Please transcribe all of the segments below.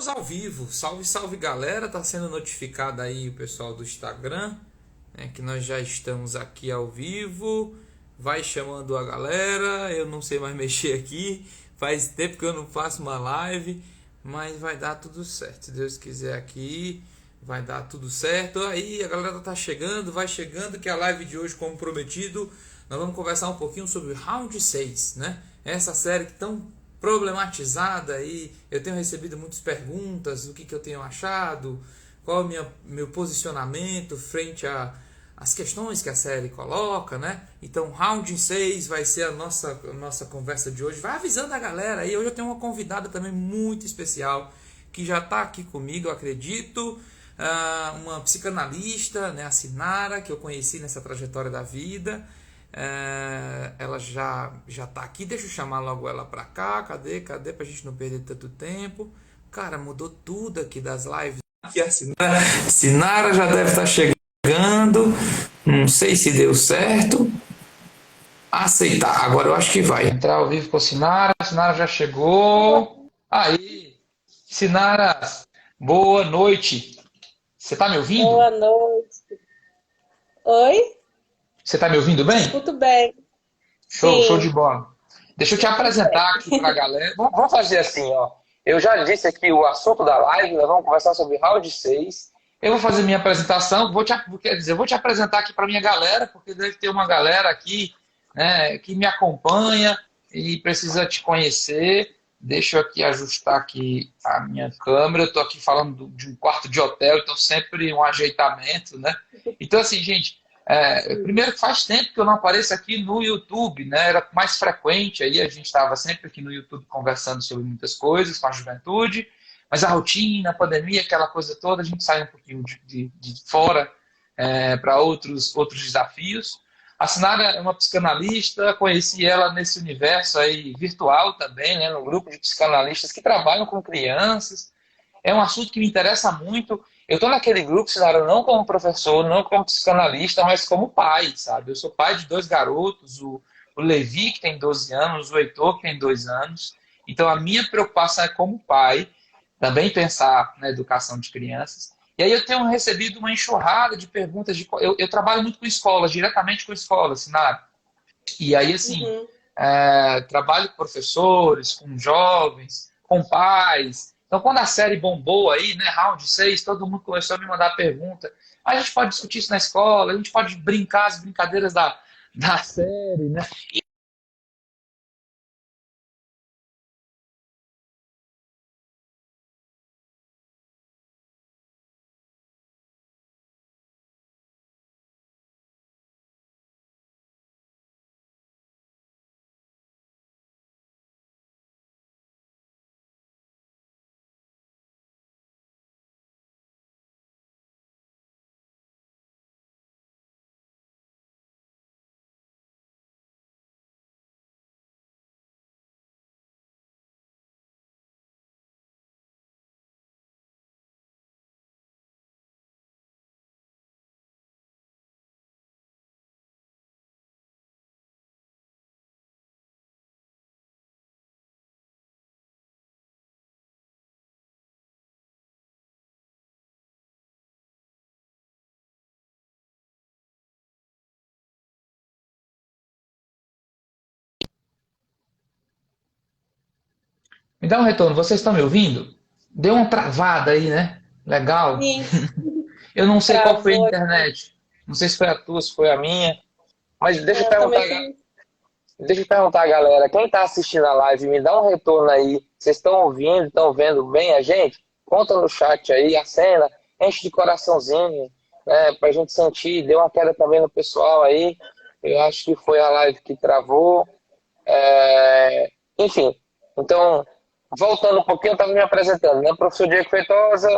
Ao vivo, salve, salve galera, tá sendo notificado aí o pessoal do Instagram, né, que nós já estamos aqui ao vivo, vai chamando a galera, eu não sei mais mexer aqui, faz tempo que eu não faço uma live, mas vai dar tudo certo, se Deus quiser aqui, vai dar tudo certo, aí a galera tá chegando, vai chegando, que a live de hoje, como prometido, nós vamos conversar um pouquinho sobre Round 6, né, essa série que tão problematizada aí. Eu tenho recebido muitas perguntas, o que eu tenho achado, qual é o meu posicionamento frente às questões que a série coloca, né? Então, Round 6 vai ser a nossa conversa de hoje. Vai avisando a galera aí. Hoje eu tenho uma convidada também muito especial, que já está aqui comigo, eu acredito. Uma psicanalista, né, a Sinara, que eu conheci nessa trajetória da vida. Ela já tá aqui, deixa eu chamar logo ela pra cá. Cadê pra gente não perder tanto tempo? Cara, mudou tudo aqui das lives. Aqui a Sinara já deve estar chegando. Não sei se deu certo. Aceitar, agora eu acho que vai. Entrar ao vivo com a Sinara. A Sinara já chegou. Aí, Sinara, boa noite. Você tá me ouvindo? Boa noite. Oi? Você tá me ouvindo bem? Escuto bem. Show de Sim, bola. Deixa eu te tudo bem. apresentar aqui para a galera. Vamos fazer assim, ó. Eu já disse aqui o assunto da live, nós vamos conversar sobre round 6. Eu vou fazer minha apresentação, quer dizer, eu vou te apresentar aqui para minha galera, porque deve ter uma galera aqui, né, que me acompanha e precisa te conhecer. Deixa eu aqui ajustar aqui a minha câmera. Eu estou aqui falando de um quarto de hotel, então sempre um ajeitamento, né? Então, assim, gente, primeiro que faz tempo que eu não apareço aqui no YouTube, né? Era mais frequente, aí a gente estava sempre aqui no YouTube conversando sobre muitas coisas com a juventude, mas a rotina, a pandemia, aquela coisa toda, a gente sai um pouquinho de fora para outros desafios. A Sinara é uma psicanalista, conheci ela nesse universo aí virtual também, né? No grupo de psicanalistas que trabalham com crianças. É um assunto que me interessa muito. Eu estou naquele grupo, Sinara, não como professor, não como psicanalista, mas como pai, sabe? Eu sou pai de dois garotos, o Levi, que tem 12 anos, o Heitor, que tem 2 anos. Então, a minha preocupação é como pai, também pensar na educação de crianças. E aí eu tenho recebido uma enxurrada de perguntas. Eu trabalho muito com escolas, diretamente com escolas, Sinara. E aí, assim, Uhum. trabalho com professores, com jovens, com pais. Então, quando a série bombou aí, né, Round 6, todo mundo começou a me mandar pergunta. A gente pode discutir isso na escola, a gente pode brincar as brincadeiras da série, né? Me dá um retorno, vocês estão me ouvindo? Deu uma travada aí, né? Legal. Sim, Eu não sei qual foi a travou aqui. internet. Não sei se foi a tua, se foi a minha. Mas Eu também tenho. deixa eu perguntar, galera, quem está assistindo a live, me dá um retorno aí. Vocês estão ouvindo, estão vendo bem a gente? Conta no chat aí a cena, enche de coraçãozinho, né, pra gente sentir. Deu uma queda também no pessoal aí. Eu acho que foi a live que travou. Enfim, então, voltando um pouquinho, eu estava me apresentando, né? Professor Diego Feitosa,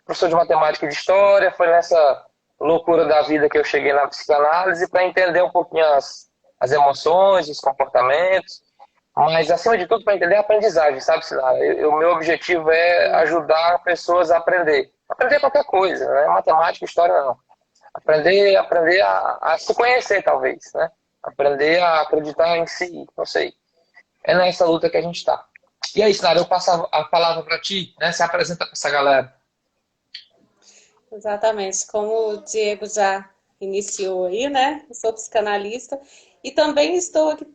professor de matemática e de história. Foi nessa loucura da vida que eu cheguei na psicanálise para entender um pouquinho as emoções, os comportamentos, mas acima de tudo para entender a aprendizagem, sabe, Sinara? O meu objetivo é ajudar pessoas a aprender. Aprender qualquer coisa, né? Matemática, história não. Aprender a se conhecer, talvez, né? Aprender a acreditar em si, não sei. É nessa luta que a gente está. E aí, Sinara, eu passo a palavra para ti, né? Se apresenta para essa galera. Exatamente, como o Diego já iniciou aí, né? Eu sou psicanalista e também estou aqui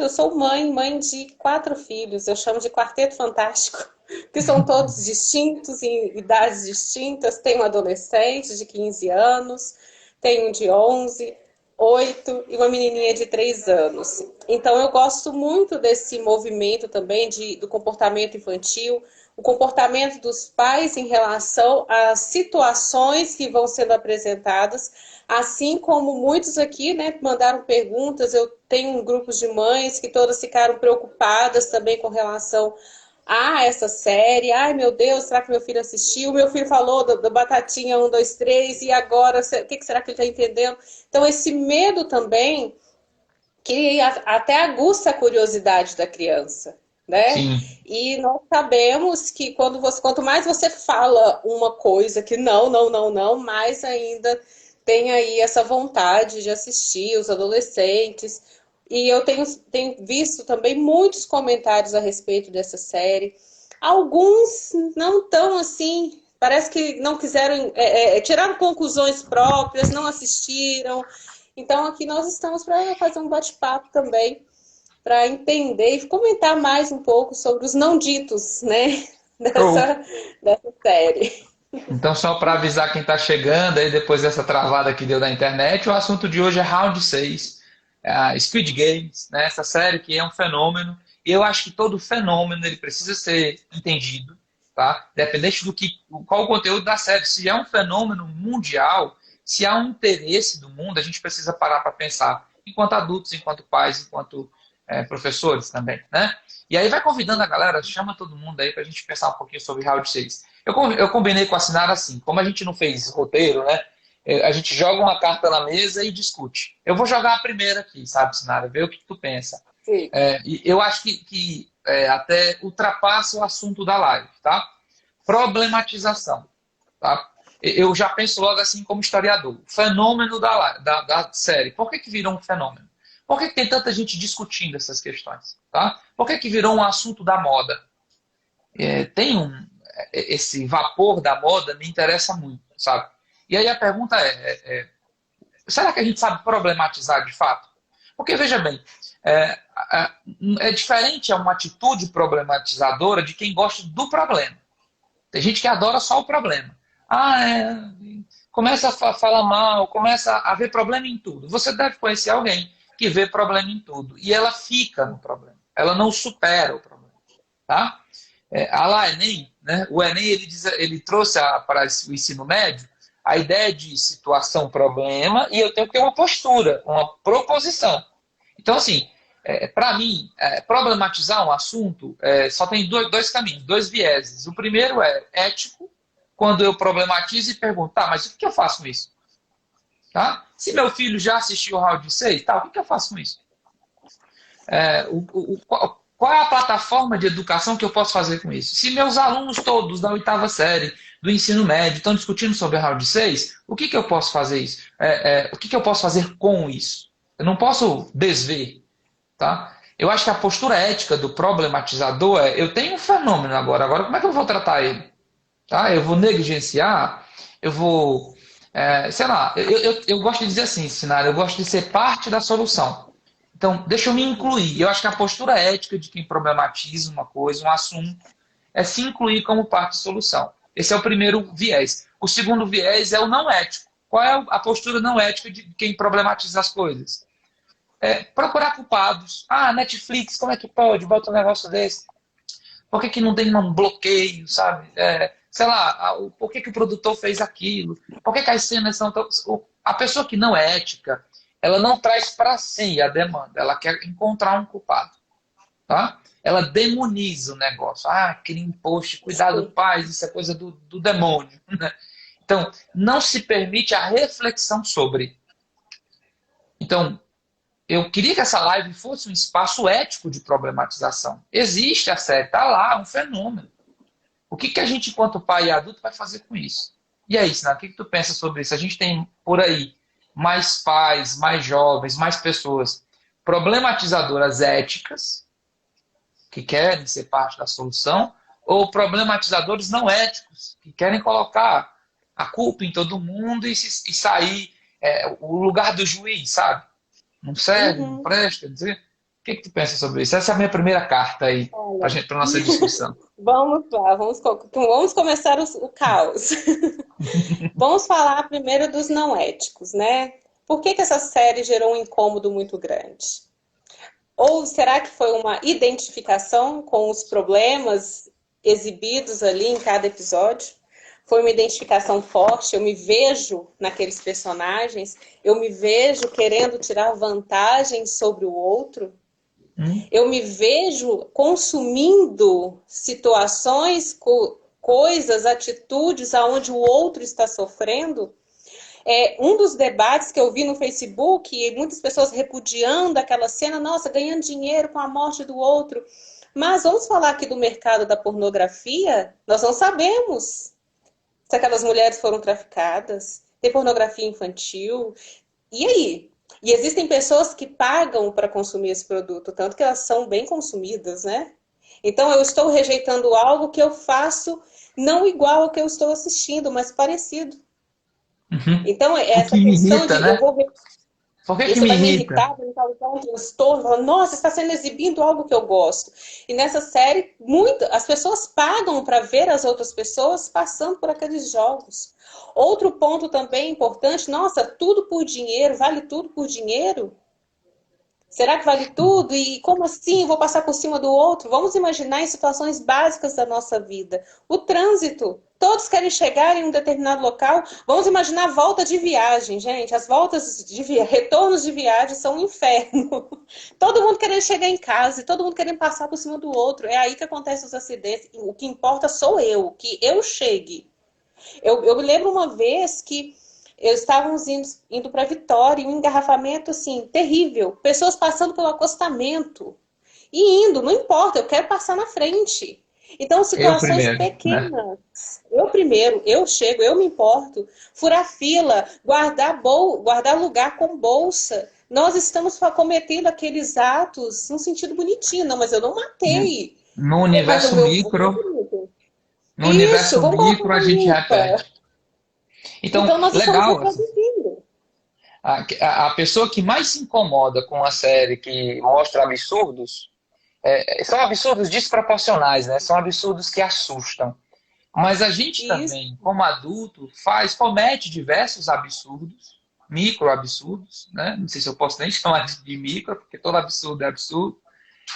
eu sou mãe de 4 filhos, eu chamo de quarteto fantástico, que são todos distintos, em idades distintas. Tenho um adolescente de 15 anos, tenho um de 11, 8 e uma menininha de 3 anos. Então eu gosto muito desse movimento também do comportamento infantil, o comportamento dos pais em relação às situações que vão sendo apresentadas, assim como muitos aqui, né, mandaram perguntas. Eu tenho um grupo de mães que todas ficaram preocupadas também com relação a essa série. Ai, meu Deus, será que meu filho assistiu? Meu filho falou do Batatinha 1, 2, 3, e agora, o que será que ele está entendendo? Então, esse medo também, que até aguça a curiosidade da criança, né? Sim. E nós sabemos que quanto mais você fala uma coisa que não, não, não, não, mais ainda tem aí essa vontade de assistir os adolescentes. E eu tenho visto também muitos comentários a respeito dessa série. Alguns não tão assim, parece que não quiseram, tiraram conclusões próprias, não assistiram. Então aqui nós estamos para fazer um bate-papo também, para entender e comentar mais um pouco sobre os não ditos, né, Show. dessa série. Então, só para avisar quem está chegando aí depois dessa travada que deu da internet, o assunto de hoje é Round 6, Squid Games, né? Essa série que é um fenômeno. E eu acho que todo fenômeno ele precisa ser entendido, tá? Independente qual o conteúdo da série. Se é um fenômeno mundial, se há um interesse do mundo, a gente precisa parar para pensar, enquanto adultos, enquanto pais, enquanto professores também, né? E aí vai convidando a galera, chama todo mundo aí para a gente pensar um pouquinho sobre Round 6. Eu combinei com a Sinara assim, como a gente não fez roteiro, né? A gente joga uma carta na mesa e discute. Eu vou jogar a primeira aqui, sabe, Sinara? Ver o que tu pensa. Sim. E eu acho que até ultrapassa o assunto da live, tá? Problematização, tá? Eu já penso logo assim como historiador. Fenômeno da série. Por que virou um fenômeno? Por que tem tanta gente discutindo essas questões? Tá? Por que virou um assunto da moda? Esse vapor da moda me interessa muito, sabe? E aí a pergunta será que a gente sabe problematizar de fato? Porque, veja bem, é diferente uma atitude problematizadora de quem gosta do problema. Tem gente que adora só o problema. Começa a falar mal, começa a ver problema em tudo. Você deve conhecer alguém que vê problema em tudo. E ela fica no problema. Ela não supera o problema. Tá? A Enem, né? O Enem ele trouxe para o ensino médio a ideia de situação-problema e eu tenho que ter uma postura, uma proposição. Então, assim, para mim, problematizar um assunto só tem dois caminhos, dois vieses. O primeiro é ético, quando eu problematizo e pergunto, tá, mas o que eu faço com isso? Tá? Se meu filho já assistiu o Round 6, tá, o que eu faço com isso? Qual é a plataforma de educação que eu posso fazer com isso? Se meus alunos todos da 8ª série, do ensino médio, estão discutindo sobre a Round 6, o que eu posso fazer isso? O que eu posso fazer com isso? Eu não posso desver. Tá? Eu acho que a postura ética do problematizador eu tenho um fenômeno agora como é que eu vou tratar ele? Tá? Eu vou negligenciar? Eu vou... sei lá, eu gosto de dizer assim, Sinara, eu gosto de ser parte da solução. Então, deixa eu me incluir. Eu acho que a postura ética de quem problematiza uma coisa, um assunto, é se incluir como parte da solução. Esse é o primeiro viés. O segundo viés é o não ético. Qual é a postura não ética de quem problematiza as coisas? Procurar culpados. Netflix, como é que pode? Bota um negócio desse. Por que não tem um bloqueio, sabe? Sei lá, por que o produtor fez aquilo? Por que as cenas são tão... A pessoa que não é ética, ela não traz para si a demanda. Ela quer encontrar um culpado. Tá? Ela demoniza o negócio. Aquele imposto, cuidado, paz, isso é coisa do demônio. Né? Então, não se permite a reflexão sobre. Então, eu queria que essa live fosse um espaço ético de problematização. Existe a série, está lá, um fenômeno. O que a gente, enquanto pai e adulto, vai fazer com isso? E aí, Sinara, o que tu pensa sobre isso? A gente tem por aí mais pais, mais jovens, mais pessoas problematizadoras éticas que querem ser parte da solução, ou problematizadores não éticos, que querem colocar a culpa em todo mundo e sair o lugar do juiz, sabe? Não serve, não Uhum. presta, quer dizer. O que tu pensa sobre isso? Essa é a minha primeira carta aí Olha, para nossa discussão. vamos lá, vamos começar o caos. Vamos falar primeiro dos não éticos, né? Por que essa série gerou um incômodo muito grande? Ou será que foi uma identificação com os problemas exibidos ali em cada episódio? Foi uma identificação forte, eu me vejo naqueles personagens, eu me vejo querendo tirar vantagem sobre o outro, eu me vejo consumindo situações, coisas, atitudes aonde o outro está sofrendo. Um dos debates que eu vi no Facebook, e muitas pessoas repudiando aquela cena, nossa, ganhando dinheiro com a morte do outro. Mas vamos falar aqui do mercado da pornografia? Nós não sabemos se aquelas mulheres foram traficadas, tem pornografia infantil. E aí? E existem pessoas que pagam para consumir esse produto, tanto que elas são bem consumidas, né? Então eu estou rejeitando algo que eu faço não igual ao que eu estou assistindo, mas parecido. Uhum. Então, O que essa me questão irrita, de eu né? vou. Por que Isso me vai me irrita? irritar, vai me causar um transtorno. Falar, nossa, está sendo exibindo algo que eu gosto. E nessa série, as pessoas pagam para ver as outras pessoas passando por aqueles jogos. Outro ponto também importante, nossa, tudo por dinheiro, vale tudo por dinheiro? Será que vale tudo? E como assim? Vou passar por cima do outro? Vamos imaginar em situações básicas da nossa vida. O trânsito. Todos querem chegar em um determinado local. Vamos imaginar a volta de viagem, gente. As voltas retornos de viagem são um inferno. Todo mundo querendo chegar em casa e todo mundo querendo passar por cima do outro. É aí que acontecem os acidentes. O que importa sou eu, que eu chegue. Eu me lembro uma vez que estávamos indo para Vitória e um engarrafamento assim, terrível. Pessoas passando pelo acostamento e indo, não importa, eu quero passar na frente. Então, Eu situações primeiro, né? pequenas. Eu primeiro, eu chego, eu me importo. Furar fila, guardar lugar com bolsa. Nós estamos cometendo aqueles atos num sentido bonitinho, não, mas eu não matei. No Mas o universo meu micro, filho. Isso, vamos colocar uma a gente lupa. repete. Então, Então, nós estamos legal, assim. reproduzindo. A pessoa que mais se incomoda com a série que mostra absurdos, são absurdos desproporcionais, né? São absurdos que assustam. Mas a gente Isso. também, como adulto, comete diversos absurdos, micro absurdos, né? Não sei se eu posso nem chamar de micro, porque todo absurdo é absurdo.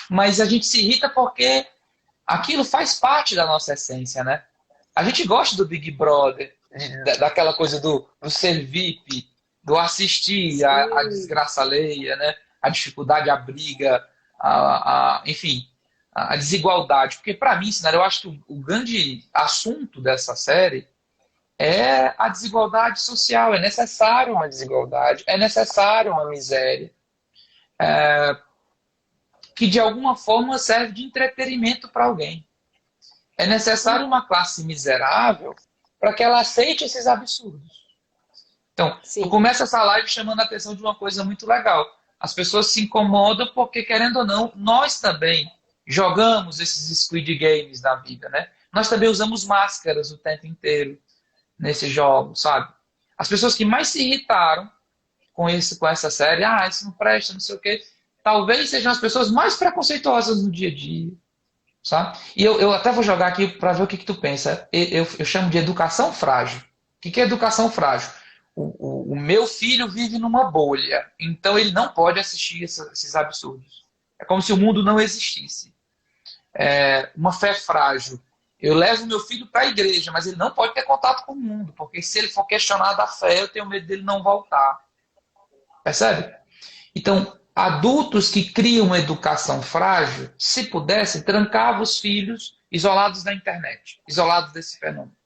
Mas a gente se irrita porque aquilo faz parte da nossa essência, né? A gente gosta do Big Brother, daquela coisa do ser VIP, do assistir a Sim. desgraça alheia, né? A dificuldade, a briga, enfim, a desigualdade. Porque, para mim, Sinara, eu acho que o grande assunto dessa série é a desigualdade social. É necessário uma desigualdade, é necessário uma miséria, que de alguma forma serve de entretenimento para alguém. É necessário uma classe miserável para que ela aceite esses absurdos. Então, tu Sim. começa essa live chamando a atenção de uma coisa muito legal. As pessoas se incomodam porque, querendo ou não, nós também jogamos esses Squid Games da vida, né? Nós também usamos máscaras o tempo inteiro nesses jogos, sabe? As pessoas que mais se irritaram com essa série, isso não presta, não sei o quê, talvez sejam as pessoas mais preconceituosas no dia a dia, sabe? E eu até vou jogar aqui para ver o que tu pensa. Eu chamo de educação frágil. O que é educação frágil? O meu filho vive numa bolha, então ele não pode assistir esses absurdos. É como se o mundo não existisse. Uma fé frágil. Eu levo meu filho para a igreja, mas ele não pode ter contato com o mundo, porque se ele for questionar da fé, eu tenho medo dele não voltar. Percebe? Então, adultos que criam uma educação frágil, se pudessem, trancavam os filhos isolados da internet, isolados desse fenômeno.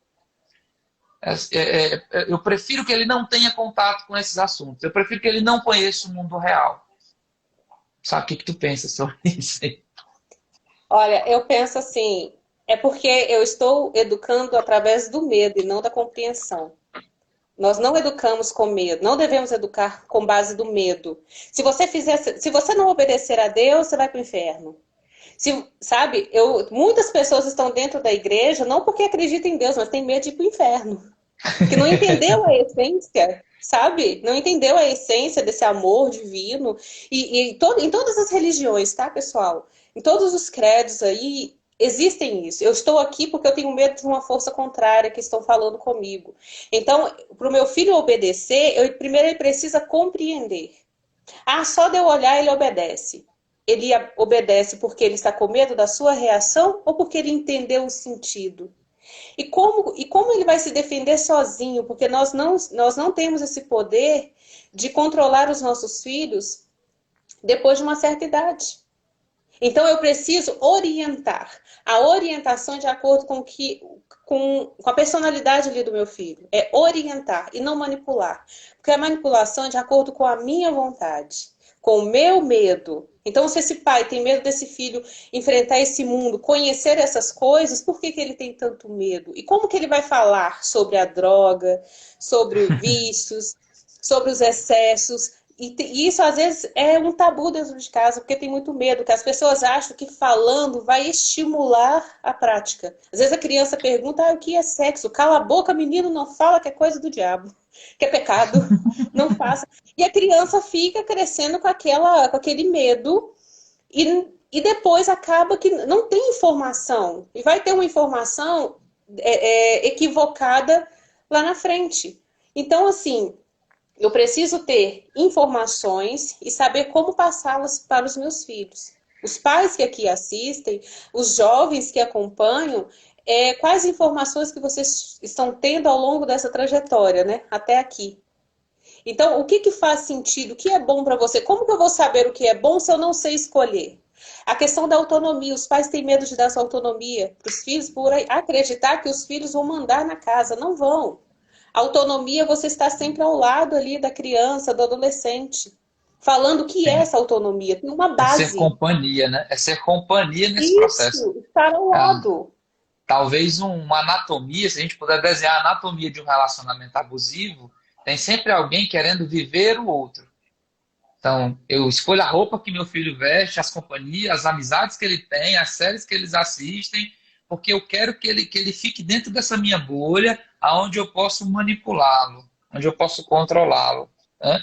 Eu prefiro que ele não tenha contato com esses assuntos. Eu prefiro que ele não conheça o mundo real. Sabe o que tu pensa sobre isso aí? Olha, eu penso assim, é porque eu estou educando através do medo e não da compreensão. Nós não educamos com medo, não devemos educar com base do medo. Se você não obedecer a Deus, você vai para o inferno. Sabe, muitas pessoas estão dentro da igreja não porque acreditam em Deus, mas tem medo de ir para o inferno. Que não entendeu a essência, sabe? Não entendeu a essência desse amor divino. Em todas as religiões, tá, pessoal? Em todos os credos aí, existem isso. Eu estou aqui porque eu tenho medo de uma força contrária que estão falando comigo. Então, para o meu filho obedecer, primeiro ele precisa compreender. Ah, só de eu olhar ele obedece. Ele obedece porque ele está com medo da sua reação ou porque ele entendeu o sentido? E como ele vai se defender sozinho? Porque nós não temos esse poder de controlar os nossos filhos depois de uma certa idade. Então eu preciso orientar. A orientação de acordo com a personalidade ali do meu filho. É orientar e não manipular. Porque a manipulação é de acordo com a minha vontade, com o meu medo. Então, se esse pai tem medo desse filho enfrentar esse mundo, conhecer essas coisas, por que ele tem tanto medo? E como que ele vai falar sobre a droga, sobre os vícios, sobre os excessos? E isso, às vezes, é um tabu dentro de casa, porque tem muito medo, que as pessoas acham que falando vai estimular a prática. Às vezes a criança pergunta, o que é sexo? Cala a boca, menino, não fala que é coisa do diabo, que é pecado, não faça. E a criança fica crescendo com aquele medo e depois acaba que não tem informação. E vai ter uma informação equivocada lá na frente. Então, assim, eu preciso ter informações e saber como passá-las para os meus filhos. Os pais que aqui assistem, os jovens que acompanham, quais informações que vocês estão tendo ao longo dessa trajetória, né? Até aqui. Então, o que faz sentido? O que é bom para você? Como que eu vou saber o que é bom se eu não sei escolher? A questão da autonomia. Os pais têm medo de dar sua autonomia para os filhos por acreditar que os filhos vão mandar na casa. Não vão. Autonomia, você está sempre ao lado ali da criança, do adolescente. Falando o que é essa autonomia. Tem uma base. É ser companhia, né? É ser companhia nesse processo. Isso, estar ao lado. Talvez uma anatomia, se a gente puder desenhar a anatomia de um relacionamento abusivo, tem sempre alguém querendo viver o outro. Então, eu escolho a roupa que meu filho veste, as companhias, as amizades que ele tem, as séries que eles assistem, porque eu quero que ele fique dentro dessa minha bolha, onde eu posso manipulá-lo, onde eu posso controlá-lo. Né?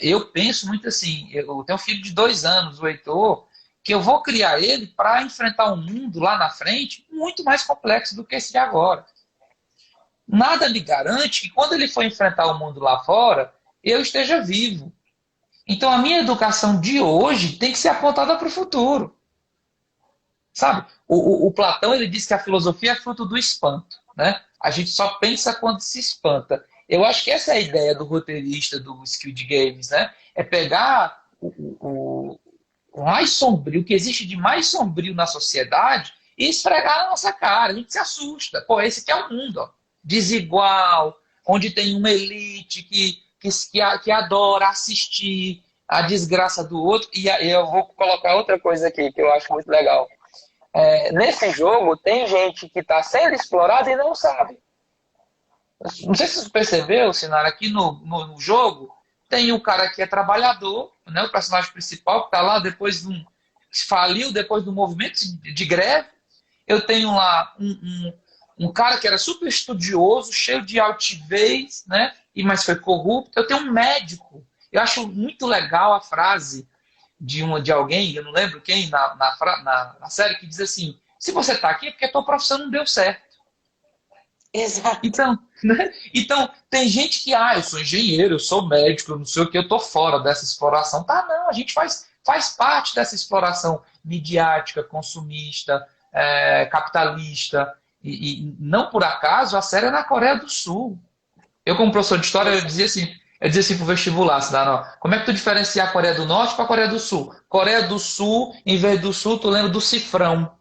Eu penso muito assim, eu tenho um filho de 2 anos, o Heitor, que eu vou criar ele para enfrentar um mundo lá na frente muito mais complexo do que esse de agora. Nada me garante que quando ele for enfrentar o mundo lá fora, eu esteja vivo. Então a minha educação de hoje tem que ser apontada para o futuro. Sabe? O Platão, ele diz que a filosofia é fruto do espanto. Né? A gente só pensa quando se espanta. Eu acho que essa é a ideia do roteirista do Squid Games. Né? É pegar o mais sombrio, o que existe de mais sombrio na sociedade e esfregar na nossa cara. A gente se assusta. Pô, esse aqui é o mundo. Ó. Desigual, onde tem uma elite que adora assistir a desgraça do outro. E eu vou colocar outra coisa aqui que eu acho muito legal. Nesse jogo tem gente que está sendo explorada e não sabe. Não sei se você percebeu, Sinara, aqui no jogo tem o cara que é trabalhador, né, o personagem principal que está lá depois faliu depois do movimento de greve. Eu tenho lá um cara que era super estudioso, cheio de altivez, né, mas foi corrupto. Eu tenho um médico. Eu acho muito legal a frase de alguém, eu não lembro quem, na série, que diz assim: se você está aqui é porque a tua profissão não deu certo. Exato. Então, tem gente que, eu sou engenheiro, eu sou médico, eu não sei o que, eu tô fora dessa exploração. Tá, não, a gente faz parte dessa exploração midiática, consumista, capitalista. E não por acaso a série é na Coreia do Sul. Eu, como professor de história, eu dizia assim pro vestibular, como é que tu diferencia a Coreia do Norte para a Coreia do Sul? Coreia do Sul, em vez do Sul, tu lembra do cifrão.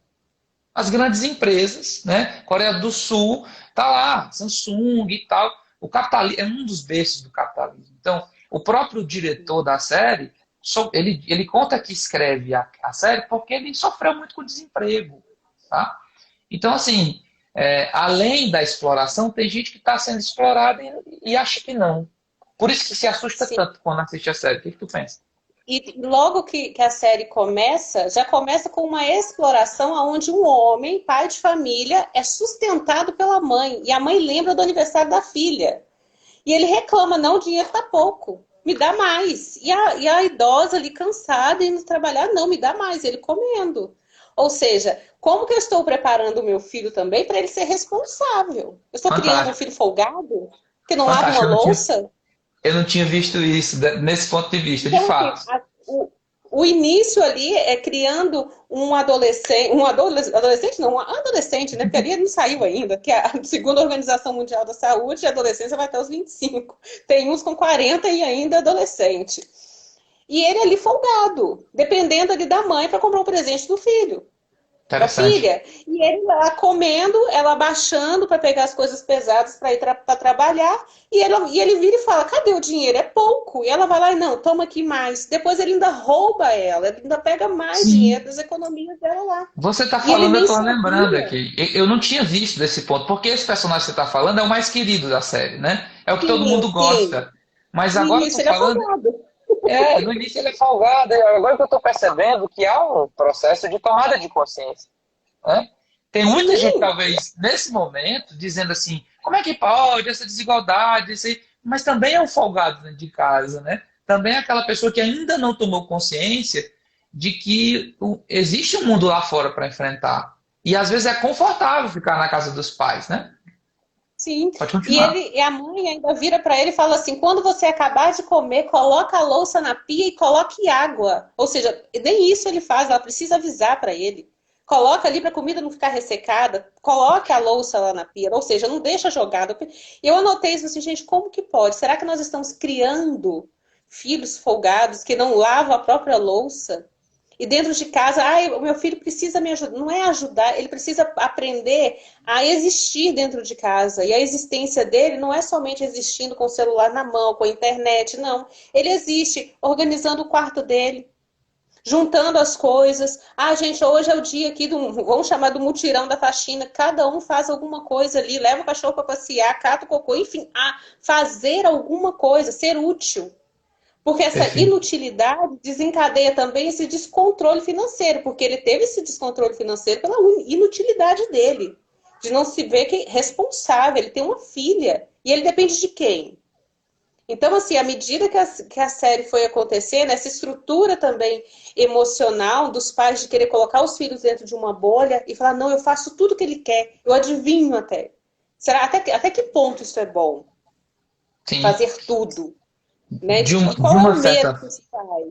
As grandes empresas, né? Coreia do Sul, tá lá, Samsung e tal. O capitalismo é um dos berços do capitalismo. Então, o próprio diretor da série, ele conta que escreve a série porque ele sofreu muito com o desemprego. Tá? Então, assim, além da exploração, tem gente que está sendo explorada e acha que não. Por isso que se assusta tanto quando assiste a série. O que tu pensa? E logo que a série começa, já começa com uma exploração onde um homem, pai de família, é sustentado pela mãe. E a mãe lembra do aniversário da filha. E ele reclama, não, o dinheiro tá pouco, me dá mais. E a idosa ali cansada, indo trabalhar, não, me dá mais, ele comendo. Ou seja, como que eu estou preparando o meu filho também para ele ser responsável? Eu estou criando um Fantástico, filho folgado, que não lava uma fantástico. louça? Eu não tinha visto isso nesse ponto de vista, de Então, assim, fato. o início ali é criando adolescente não, um adolescente, né? Porque ali ele não saiu ainda, que segundo a Organização Mundial da Saúde, a adolescência vai até os 25. Tem uns com 40 e ainda adolescente. E ele ali folgado, dependendo ali da mãe para comprar um presente do filho, da Interessante. filha. E ele lá comendo, ela abaixando para pegar as coisas pesadas para ir para trabalhar. E ele vira e fala: cadê o dinheiro? É pouco. E ela vai lá e não, toma aqui mais. Depois ele ainda rouba ela, ele ainda pega mais Sim. dinheiro das economias dela lá. Você está E ele falando, eu nem estou lembrando sabia. aqui. Eu não tinha visto desse ponto, porque esse personagem que você está falando é o mais querido da série, né? É o que todo Sim, mundo sim. gosta. Mas No agora eu início estou ele é falando. folgado. No início ele é folgado. Agora que eu estou percebendo que há um processo de tomada de consciência, né? Tem muita gente, Sim, talvez, nesse momento, dizendo assim: como é que pode essa desigualdade? Isso aí? Mas também é um folgado dentro de casa, né? Também é aquela pessoa que ainda não tomou consciência de que existe um mundo lá fora para enfrentar. E às vezes é confortável ficar na casa dos pais, né? sim. Pode E continuar. ele, e a mãe ainda vira para ele e fala assim: quando você acabar de comer, coloca a louça na pia e coloque água. Ou seja, nem isso ele faz, ela precisa avisar para ele. Coloca ali para a comida não ficar ressecada, coloque a louça lá na pia, ou seja, não deixa jogada. Eu anotei isso assim, gente, como que pode? Será que nós estamos criando filhos folgados que não lavam a própria louça? E dentro de casa, ai, o meu filho precisa me ajudar. Não é ajudar, ele precisa aprender a existir dentro de casa. E a existência dele não é somente existindo com o celular na mão, com a internet, não. Ele existe organizando o quarto dele, juntando as coisas. Ah, gente, hoje é o dia aqui do, vamos chamar do mutirão da faxina. Cada um faz alguma coisa ali, leva o cachorro para passear, cata o cocô, enfim, fazer alguma coisa, ser útil. Porque essa Perfeito. inutilidade desencadeia também esse descontrole financeiro, porque ele teve esse descontrole financeiro pela inutilidade dele, de não se ver que responsável. Ele tem uma filha e ele depende de quem? Então, assim, à medida que a série foi acontecendo, essa estrutura também emocional dos pais de querer colocar os filhos dentro de uma bolha e falar: não, eu faço tudo que ele quer, eu adivinho até. Será até que ponto isso é bom? Sim. Fazer tudo, né? De E uma, de qual é uma o medo certa que se faz?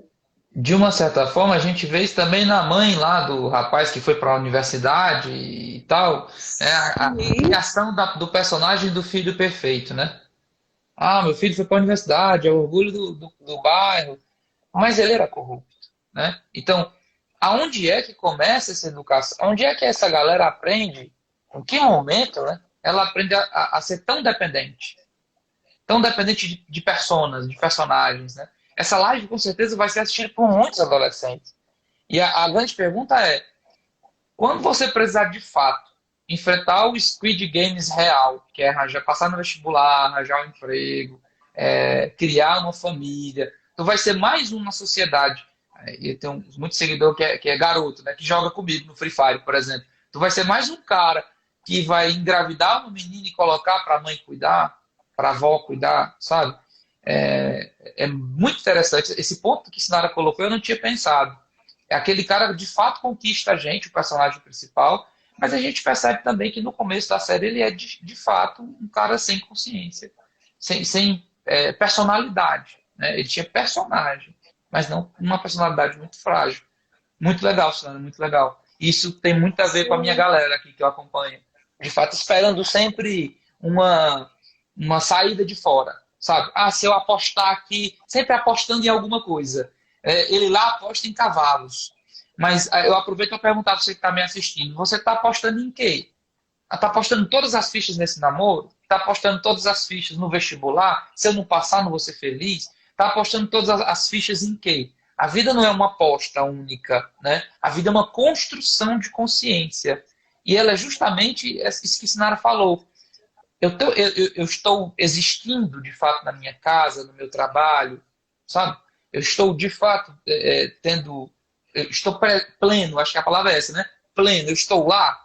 De uma certa forma, a gente vê isso também na mãe lá do rapaz que foi para a universidade e tal. É a Sim, criação do personagem do filho perfeito, né? Ah, meu filho foi para a universidade, é o orgulho do bairro. Mas ele era corrupto, né? Então, aonde é que começa essa educação? Onde é que essa galera aprende? Em que momento, né? Ela aprende a ser tão dependente de personas, de personagens, né? Essa live com certeza vai ser assistida por muitos adolescentes. E a grande pergunta é: quando você precisar de fato enfrentar o Squid Games real, que é arranjar, passar no vestibular, arranjar um emprego, criar uma família, tu vai ser mais um na sociedade. E tem muito seguidor que é garoto, né, que joga comigo no Free Fire, por exemplo. Tu vai ser mais um cara que vai engravidar uma menina e colocar para a mãe cuidar, para a avó cuidar, sabe? É muito interessante. Esse ponto que Sinara colocou, eu não tinha pensado. É aquele cara que de fato conquista a gente, o personagem principal, mas a gente percebe também que no começo da série ele é de fato um cara sem consciência, sem personalidade. Né? Ele tinha personagem, mas não uma personalidade muito frágil. Muito legal, Sandra, muito legal. Isso tem muito a ver com a minha sim. galera aqui que eu acompanho. De fato, esperando sempre uma saída de fora, sabe? Ah, se eu apostar aqui, sempre apostando em alguma coisa. Ele lá aposta em cavalos. Mas eu aproveito para perguntar para você que está me assistindo: você está apostando em quê? Está apostando todas as fichas nesse namoro? Está apostando todas as fichas no vestibular? Se eu não passar, não vou ser feliz? Está apostando todas as fichas em quê? A vida não é uma aposta única, né? A vida é uma construção de consciência. E ela é justamente isso que Sinara falou. Eu estou existindo, de fato, na minha casa, no meu trabalho, sabe? Eu estou, de fato, tendo... Eu estou pleno, acho que a palavra é essa, né? Pleno, eu estou lá.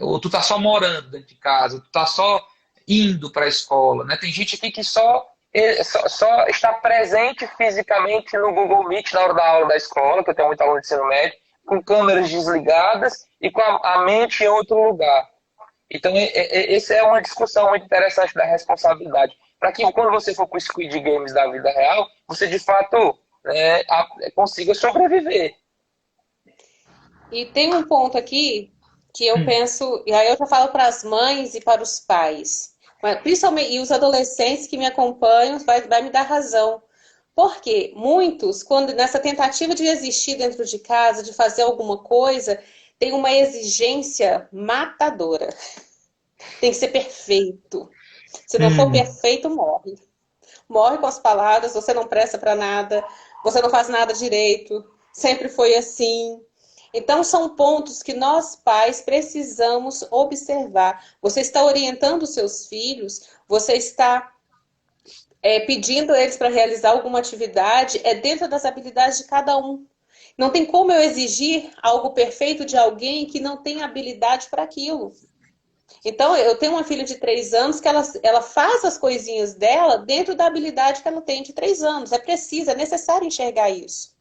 Ou tu tá só morando dentro de casa, tu tá só indo para a escola, né? Tem gente aqui que só está presente fisicamente no Google Meet na hora da aula da escola, que eu tenho muito aluno de ensino médio, com câmeras desligadas e com a mente em outro lugar. Então, essa é uma discussão muito interessante da responsabilidade. Para que quando você for para o Squid Games da vida real, você de fato consiga sobreviver. E tem um ponto aqui que eu penso, e aí eu já falo para as mães e para os pais, mas principalmente, e os adolescentes que me acompanham, vai me dar razão. Porque muitos, quando nessa tentativa de existir dentro de casa, de fazer alguma coisa, tem uma exigência matadora. Tem que ser perfeito. Se não for perfeito, morre. Morre com as palavras, você não presta para nada, você não faz nada direito, sempre foi assim. Então, são pontos que nós, pais, precisamos observar. Você está orientando os seus filhos, você está pedindo eles para realizar alguma atividade, é dentro das habilidades de cada um. Não tem como eu exigir algo perfeito de alguém que não tem habilidade para aquilo. Então, eu tenho uma filha de 3 anos que ela faz as coisinhas dela dentro da habilidade que ela tem de 3 anos. É preciso, é necessário enxergar isso.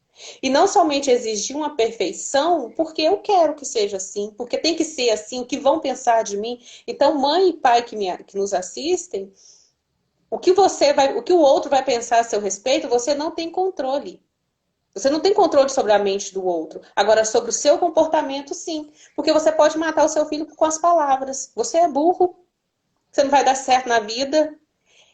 E não somente exigir uma perfeição, porque eu quero que seja assim, porque tem que ser assim, o que vão pensar de mim. Então, mãe e pai que nos assistem, o que o outro vai pensar a seu respeito, você não tem controle. Você não tem controle sobre a mente do outro. Agora, sobre o seu comportamento, sim. Porque você pode matar o seu filho com as palavras. Você é burro, você não vai dar certo na vida.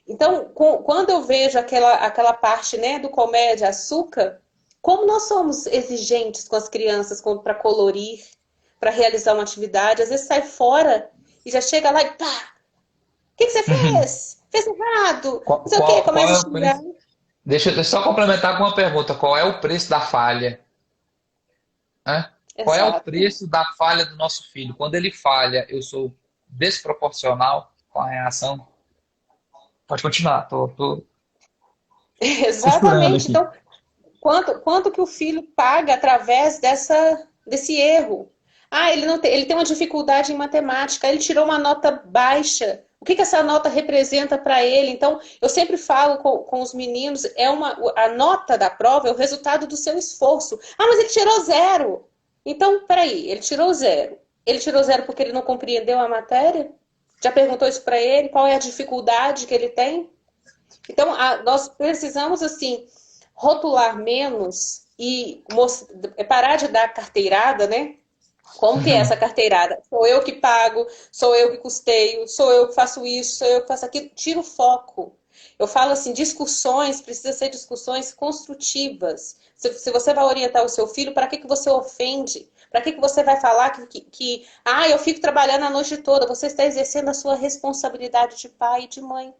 Então, quando eu vejo aquela parte, né, do comédia açúcar, como nós somos exigentes com as crianças para colorir, para realizar uma atividade, às vezes sai fora e já chega lá e pá! O que você fez? Fez errado! Não sei o quê, começa a xingar. Deixa eu só complementar com uma pergunta. Qual é o preço da falha? Qual é o Exato. preço da falha do nosso filho? Quando ele falha, eu sou desproporcional com a reação? Pode continuar, tô costurando Exatamente. aqui. Então, quanto que o filho paga através desse erro? Ah, ele tem uma dificuldade em matemática, ele tirou uma nota baixa. O que essa nota representa para ele? Então, eu sempre falo com os meninos, a nota da prova é o resultado do seu esforço. Ah, mas ele tirou 0. Então, peraí, ele tirou 0. Ele tirou 0 porque ele não compreendeu a matéria? Já perguntou isso para ele? Qual é a dificuldade que ele tem? Então, nós precisamos, assim, rotular menos e parar de dar carteirada, né? Como que é essa carteirada? Sou eu que pago, sou eu que custeio, sou eu que faço isso, sou eu que faço aquilo. Tira o foco. Eu falo assim, discussões, precisa ser discussões construtivas. Se você vai orientar o seu filho, para que você ofende? Para que você vai falar que eu fico trabalhando a noite toda? Você está exercendo a sua responsabilidade de pai e de mãe.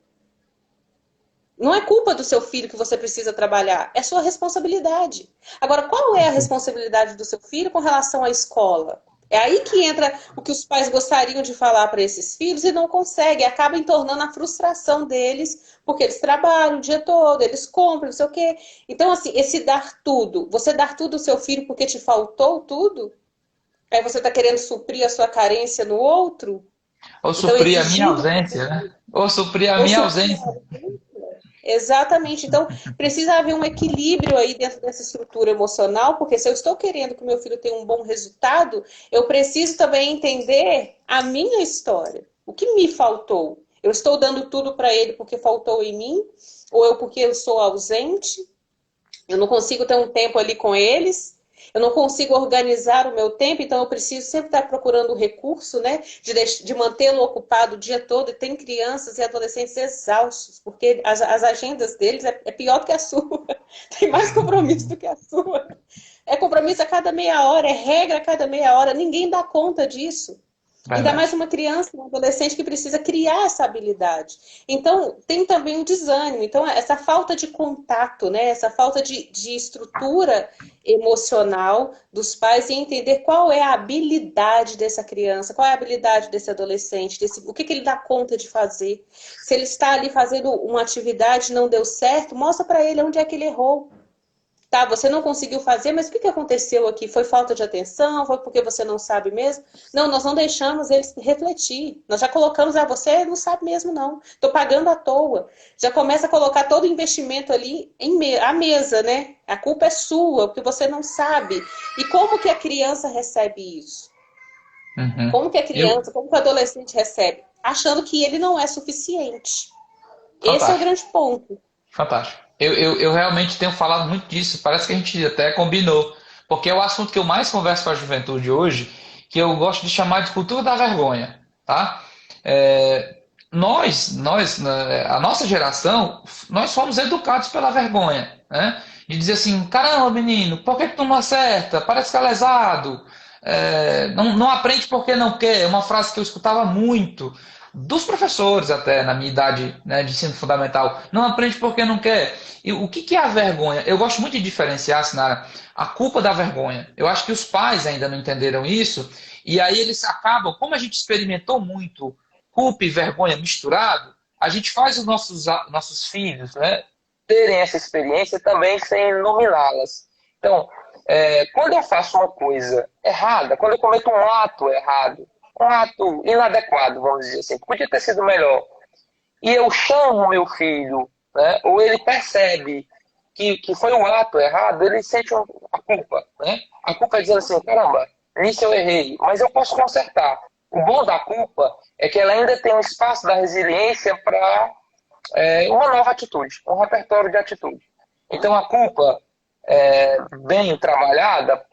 Não é culpa do seu filho que você precisa trabalhar, é sua responsabilidade. Agora, qual é a responsabilidade do seu filho com relação à escola? É aí que entra o que os pais gostariam de falar para esses filhos e não conseguem, acaba entornando a frustração deles, porque eles trabalham o dia todo, eles compram, não sei o quê. Então, assim, esse dar tudo, você dar tudo ao seu filho porque te faltou tudo, aí você está querendo suprir a sua carência no outro, Ou então suprir a minha exigindo. ausência, né? Ou suprir a Ou minha suprir. ausência. Exatamente. Então, precisa haver um equilíbrio aí dentro dessa estrutura emocional, porque se eu estou querendo que o meu filho tenha um bom resultado, eu preciso também entender a minha história. O que me faltou? Eu estou dando tudo para ele porque faltou em mim? Ou porque eu sou ausente? Eu não consigo ter um tempo ali com eles? Eu não consigo organizar o meu tempo, então eu preciso sempre estar procurando o recurso, né? De mantê-lo ocupado o dia todo. E tem crianças e adolescentes exaustos, porque as agendas deles é pior do que a sua. Tem mais compromisso do que a sua. É compromisso a cada meia hora, é regra a cada meia hora. Ninguém dá conta disso. Ainda mais Verdade. uma criança, um adolescente que precisa criar essa habilidade. Então, tem também o desânimo. Então, essa falta de contato, né? Essa falta de estrutura emocional dos pais e entender qual é a habilidade dessa criança, qual é a habilidade desse adolescente, o que ele dá conta de fazer. Se ele está ali fazendo uma atividade e não deu certo, mostra para ele onde é que ele errou. Tá, você não conseguiu fazer, mas o que aconteceu aqui? Foi falta de atenção? Foi porque você não sabe mesmo? Não, nós não deixamos eles refletir. Nós já colocamos, você não sabe mesmo não. Estou pagando à toa. Já começa a colocar todo o investimento ali à mesa, né? A culpa é sua, porque você não sabe. E como que a criança recebe isso? Uhum. Como que a criança, como que o adolescente recebe? Achando que ele não é suficiente. Esse é o Fantástico. grande ponto. Fantástico. Eu realmente tenho falado muito disso, parece que a gente até combinou, porque é o assunto que eu mais converso com a juventude hoje, que eu gosto de chamar de cultura da vergonha, tá? A nossa geração, nós fomos educados pela vergonha, né? De dizer assim, caramba, menino, por que tu não acerta? Parece que é lesado. Não aprende porque não quer. É uma frase que eu escutava muito dos professores até na minha idade, né, de ensino fundamental. Não aprende porque não quer. E o que é a vergonha? Eu gosto muito de diferenciar, Sinara, a culpa da vergonha. Eu acho que os pais ainda não entenderam isso, e aí eles acabam, como a gente experimentou muito culpa e vergonha misturado, a gente faz os nossos filhos, né, terem essa experiência também sem nominá-las. Então, quando eu faço uma coisa errada, quando eu cometo um ato errado, um ato inadequado, vamos dizer assim, podia ter sido melhor, e eu chamo meu filho, né, ou ele percebe que foi um ato errado, ele sente a culpa. Né? A culpa é dizendo assim, caramba, nisso eu errei, mas eu posso consertar. O bom da culpa é que ela ainda tem um espaço da resiliência para uma nova atitude, um repertório de atitude. Então a culpa, bem trabalhada,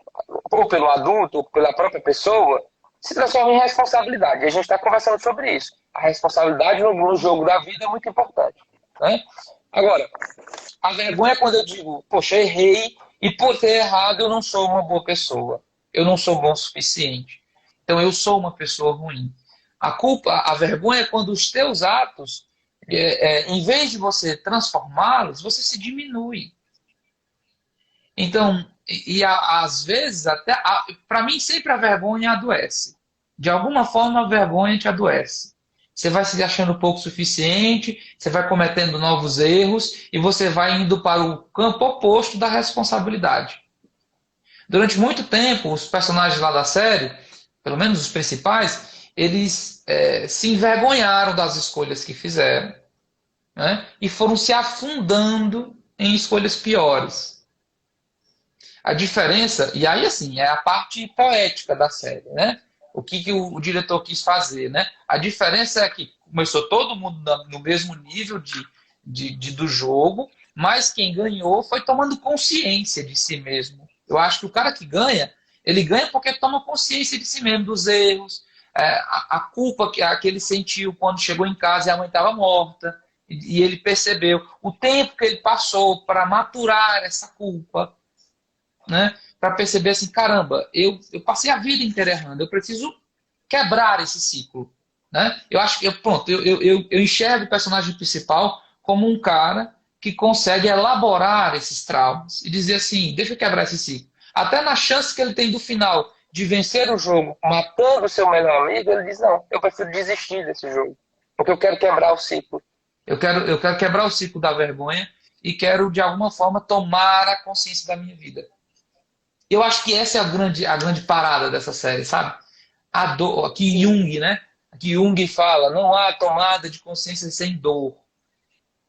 ou pelo adulto, ou pela própria pessoa, se transforma em responsabilidade. E a gente está conversando sobre isso. A responsabilidade no jogo da vida é muito importante. Né? Agora, a vergonha é quando eu digo, poxa, errei, e por ter errado eu não sou uma boa pessoa. Eu não sou bom o suficiente. Então eu sou uma pessoa ruim. A vergonha é quando os teus atos, em vez de você transformá-los, você se diminui. Então, às vezes, até para mim, sempre a vergonha adoece. De alguma forma, a vergonha te adoece. Você vai se achando pouco suficiente, você vai cometendo novos erros e você vai indo para o campo oposto da responsabilidade. Durante muito tempo, os personagens lá da série, pelo menos os principais, eles se envergonharam das escolhas que fizeram, né? E foram se afundando em escolhas piores. A diferença, e aí assim, é a parte poética da série, né? O que o diretor quis fazer, né? A diferença é que começou todo mundo no mesmo nível do jogo, mas quem ganhou foi tomando consciência de si mesmo. Eu acho que o cara que ganha, ele ganha porque toma consciência de si mesmo, dos erros, a culpa que ele sentiu quando chegou em casa e a mãe estava morta, e ele percebeu o tempo que ele passou para maturar essa culpa, né? Para perceber assim, caramba, eu passei a vida inteira errando, eu preciso quebrar esse ciclo. Né? Eu acho que, eu enxergo o personagem principal como um cara que consegue elaborar esses traumas e dizer assim, deixa eu quebrar esse ciclo. Até na chance que ele tem do final de vencer o jogo matando o seu melhor amigo, ele diz, não, eu prefiro desistir desse jogo, porque eu quero quebrar o ciclo. Eu quero quebrar o ciclo da vergonha e quero, de alguma forma, tomar a consciência da minha vida. Eu acho que essa é a grande parada dessa série, sabe? A dor, que Jung, né? Que Jung fala, não há tomada de consciência sem dor.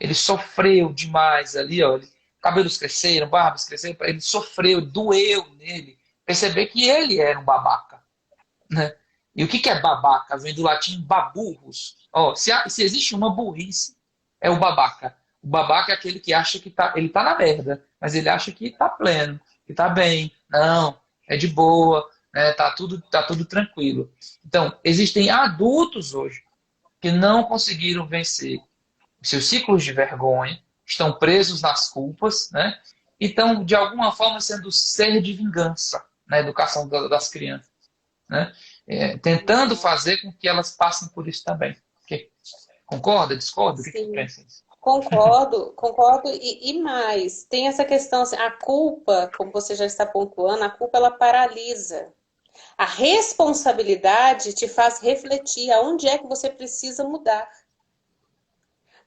Ele sofreu demais ali, ó. Cabelos cresceram, barbas cresceram, ele sofreu, doeu nele. Perceber que ele era um babaca, né? E o que é babaca? Vem do latim baburros. Ó, se existe uma burrice, é o babaca. O babaca é aquele que acha que ele tá na merda, mas ele acha que tá pleno, que tá bem. Não, é de boa, né? Tá tudo tranquilo. Então, existem adultos hoje que não conseguiram vencer seus ciclos de vergonha, estão presos nas culpas, né? E estão, de alguma forma, sendo ser de vingança na educação das crianças, né? Tentando fazer com que elas passem por isso também. Concorda? Discorda? O que você pensa? Concordo. E mais, tem essa questão, assim, a culpa, como você já está pontuando, a culpa ela paralisa. A responsabilidade te faz refletir aonde é que você precisa mudar.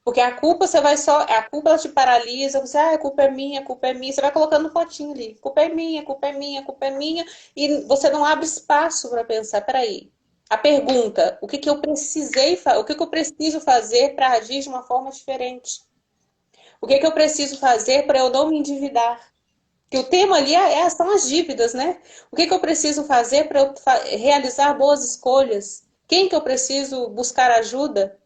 Porque a culpa você vai só, a culpa ela te paralisa, você, a culpa é minha, a culpa é minha, você vai colocando no potinho ali, culpa é minha, culpa é minha, culpa é minha, e você não abre espaço para pensar, peraí. A pergunta, o que que eu precisei, o que que eu preciso fazer para agir de uma forma diferente? O que que eu preciso fazer para eu não me endividar? Que o tema ali são as dívidas, né? O que que eu preciso fazer para eu realizar boas escolhas? Quem que eu preciso buscar ajuda?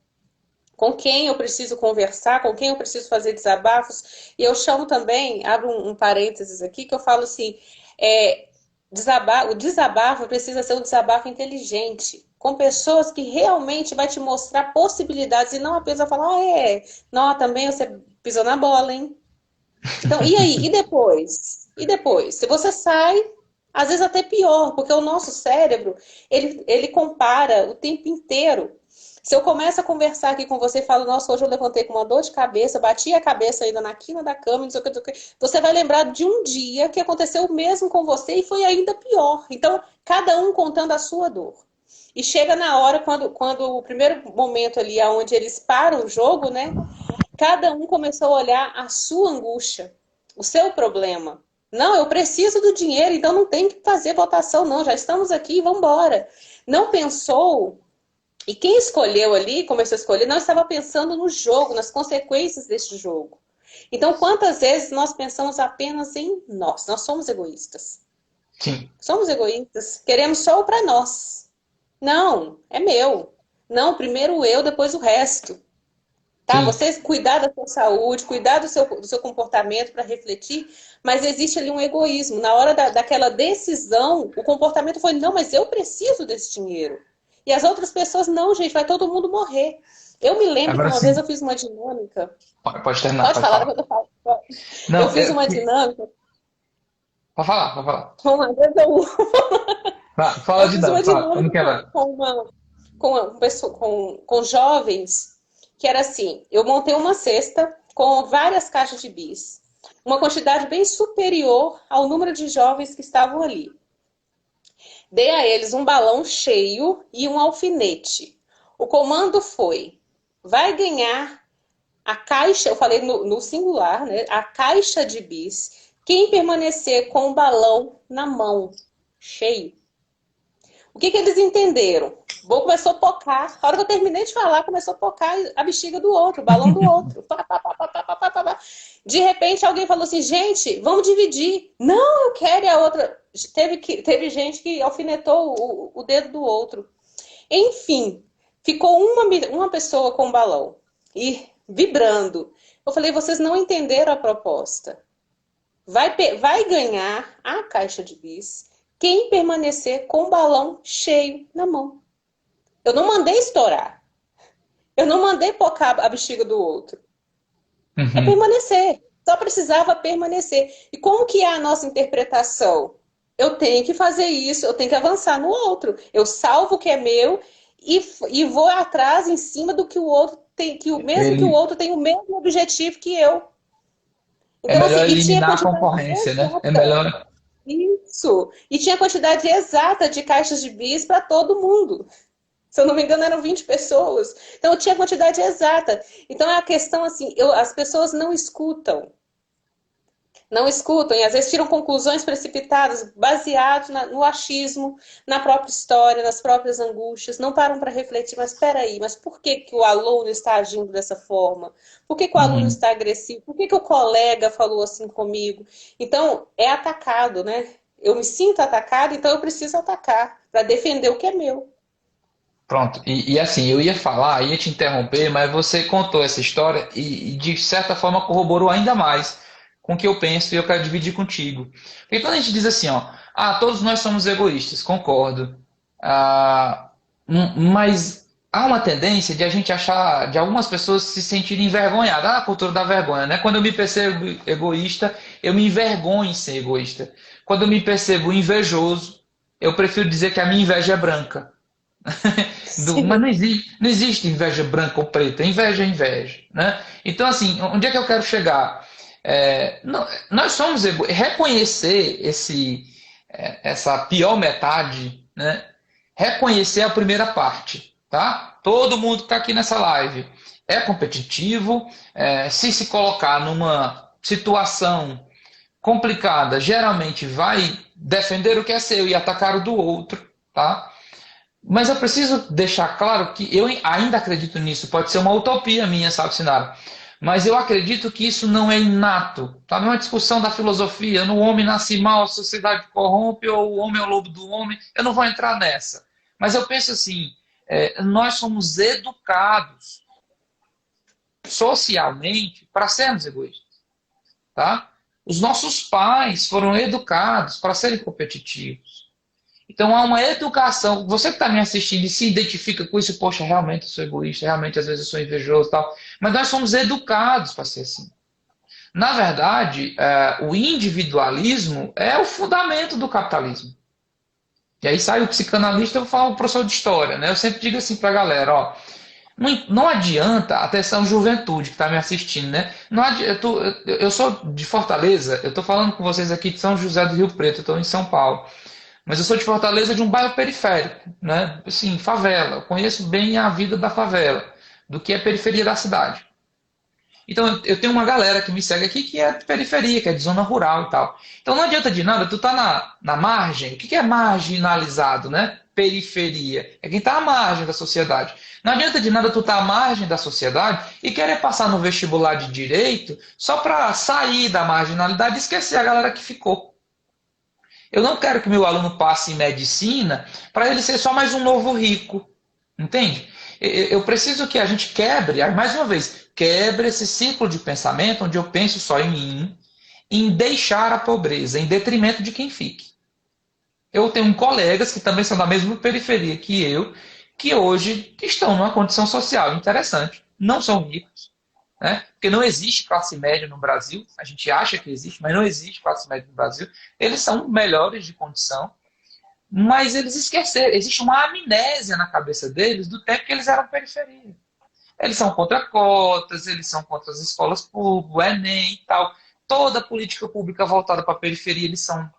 Com quem eu preciso conversar? Com quem eu preciso fazer desabafos? E eu chamo também, abro um parênteses aqui, que eu falo assim, o desabafo precisa ser um desabafo inteligente, com pessoas que realmente vai te mostrar possibilidades e não apenas falar, não, também você pisou na bola, hein? Então, e aí? E depois? E depois? Se você sai, às vezes até pior, porque o nosso cérebro, ele compara o tempo inteiro. Se eu começo a conversar aqui com você e falo, nossa, hoje eu levantei com uma dor de cabeça, bati a cabeça ainda na quina da cama, não sei o que, não sei o que, você vai lembrar de um dia que aconteceu o mesmo com você e foi ainda pior. Então, cada um contando a sua dor. E chega na hora, quando o primeiro momento ali, onde eles param o jogo, né? Cada um começou a olhar a sua angústia, o seu problema. Não, eu preciso do dinheiro, então não tem que fazer votação, não. Já estamos aqui, vamos embora. Não pensou, e quem escolheu ali, começou a escolher, não estava pensando no jogo, nas consequências deste jogo. Então, quantas vezes nós pensamos apenas em nós? Nós somos egoístas. Sim. Somos egoístas. Queremos só o para nós. Não, é meu. Não, primeiro eu, depois o resto. Tá? Sim. Você cuidar da sua saúde, cuidar do seu comportamento para refletir, mas existe ali um egoísmo. Na hora daquela decisão, o comportamento foi, não, mas eu preciso desse dinheiro. E as outras pessoas, não, gente, vai todo mundo morrer. Eu me lembro que Agora uma sim. vez eu fiz uma dinâmica. Pode terminar, Pode pode falar, falar. depois eu falo. Não, Eu fiz uma dinâmica. pode falar, pode falar. Uma vez eu, Fala eu de fiz novo, uma fala. Eu não dinâmica quero. com jovens, que era assim, eu montei uma cesta com várias caixas de bis, uma quantidade bem superior ao número de jovens que estavam ali. Dei a eles um balão cheio e um alfinete. O comando foi, vai ganhar a caixa, eu falei no singular, né? A caixa de bis, quem permanecer com o balão na mão, cheio. O que eles entenderam? O bolo começou a pocar. A hora que eu terminei de falar, começou a pocar a bexiga do outro, o balão do outro. Pá, pá, pá, pá, pá, pá, pá, pá. De repente, alguém falou assim, gente, vamos dividir. Não, eu quero, e a outra... Teve gente que alfinetou o dedo do outro. Enfim, ficou uma pessoa com o balão e vibrando. Eu falei, vocês não entenderam a proposta. Vai ganhar a caixa de bis quem permanecer com o balão cheio na mão. Eu não mandei estourar. Eu não mandei pocar a bexiga do outro. É permanecer. Só precisava permanecer. E como que é a nossa interpretação? Eu tenho que fazer isso, eu tenho que avançar no outro. Eu salvo o que é meu e vou atrás em cima do que o outro tem, mesmo que o outro tenha o mesmo objetivo que eu. É Então, assim, melhor e tinha eliminar a quantidade concorrência, né? É exata. melhor. Isso. E tinha quantidade exata de caixas de bis para todo mundo. Se eu não me engano, eram 20 pessoas. Então, eu tinha a quantidade exata. Então, é a questão assim, as pessoas não escutam. Não escutam e às vezes tiram conclusões precipitadas baseadas no achismo, na própria história, nas próprias angústias. Não param para refletir, mas espera aí, mas por que que o aluno está agindo dessa forma? Por que que o aluno está agressivo? Por que que o colega falou assim comigo? Então, é atacado, né? Eu me sinto atacado, então eu preciso atacar para defender o que é meu. Pronto. E assim, eu ia falar, ia te interromper, mas você contou essa história e de certa forma corroborou ainda mais com o que eu penso e eu quero dividir contigo. Porque quando a gente diz assim, ó, todos nós somos egoístas, concordo. Mas há uma tendência de a gente achar, de algumas pessoas se sentirem envergonhadas. A cultura da vergonha, né? Quando eu me percebo egoísta, eu me envergonho em ser egoísta. Quando eu me percebo invejoso, eu prefiro dizer que a minha inveja é branca. Mas Sim. não existe inveja branca ou preta, inveja é inveja, né? Então, assim, onde é que eu quero chegar? Nós somos reconhecer essa pior metade, né? Reconhecer a primeira parte, tá? Todo mundo que está aqui nessa live, é competitivo, se colocar numa situação complicada, geralmente vai defender o que é seu e atacar o do outro, tá? Mas eu preciso deixar claro que eu ainda acredito nisso. Pode ser uma utopia minha, sabe, Sinara? Mas eu acredito que isso não é inato. Tá? Não é uma discussão da filosofia. No homem nasce mal, a sociedade corrompe, ou o homem é o lobo do homem. Eu não vou entrar nessa. Mas eu penso assim, nós somos educados socialmente para sermos egoístas. Tá? Os nossos pais foram educados para serem competitivos. Então há uma educação. Você que está me assistindo e se identifica com isso, poxa, realmente eu sou egoísta, realmente às vezes eu sou invejoso e tal. Mas nós somos educados para ser assim. Na verdade, o individualismo é o fundamento do capitalismo. E aí sai o psicanalista, eu falo o professor de história, né? Eu sempre digo assim para a galera, ó, não adianta, atenção juventude que está me assistindo, né? Não adianta, eu sou de Fortaleza, eu estou falando com vocês aqui de São José do Rio Preto, eu estou em São Paulo. Mas eu sou de Fortaleza, de um bairro periférico, né? Assim, favela. Eu conheço bem a vida da favela, do que é periferia da cidade. Então eu tenho uma galera que me segue aqui que é de periferia, que é de zona rural e tal. Então não adianta de nada, tu tá na margem. O que é marginalizado, né? Periferia. É quem tá à margem da sociedade. Não adianta de nada tu tá à margem da sociedade e querer passar no vestibular de direito só para sair da marginalidade e esquecer a galera que ficou. Eu não quero que meu aluno passe em medicina para ele ser só mais um novo rico. Entende? Eu preciso que a gente quebre, mais uma vez, quebre esse ciclo de pensamento onde eu penso só em mim, em deixar a pobreza, em detrimento de quem fique. Eu tenho colegas que também são da mesma periferia que eu, que hoje estão numa condição social interessante. Não são ricos, né? Porque não existe classe média no Brasil, a gente acha que existe, mas não existe classe média no Brasil. Eles são melhores de condição, mas eles esqueceram, existe uma amnésia na cabeça deles do tempo que eles eram periferia. Eles são contra cotas, eles são contra as escolas públicas, o Enem e tal. Toda a política pública voltada para a periferia eles são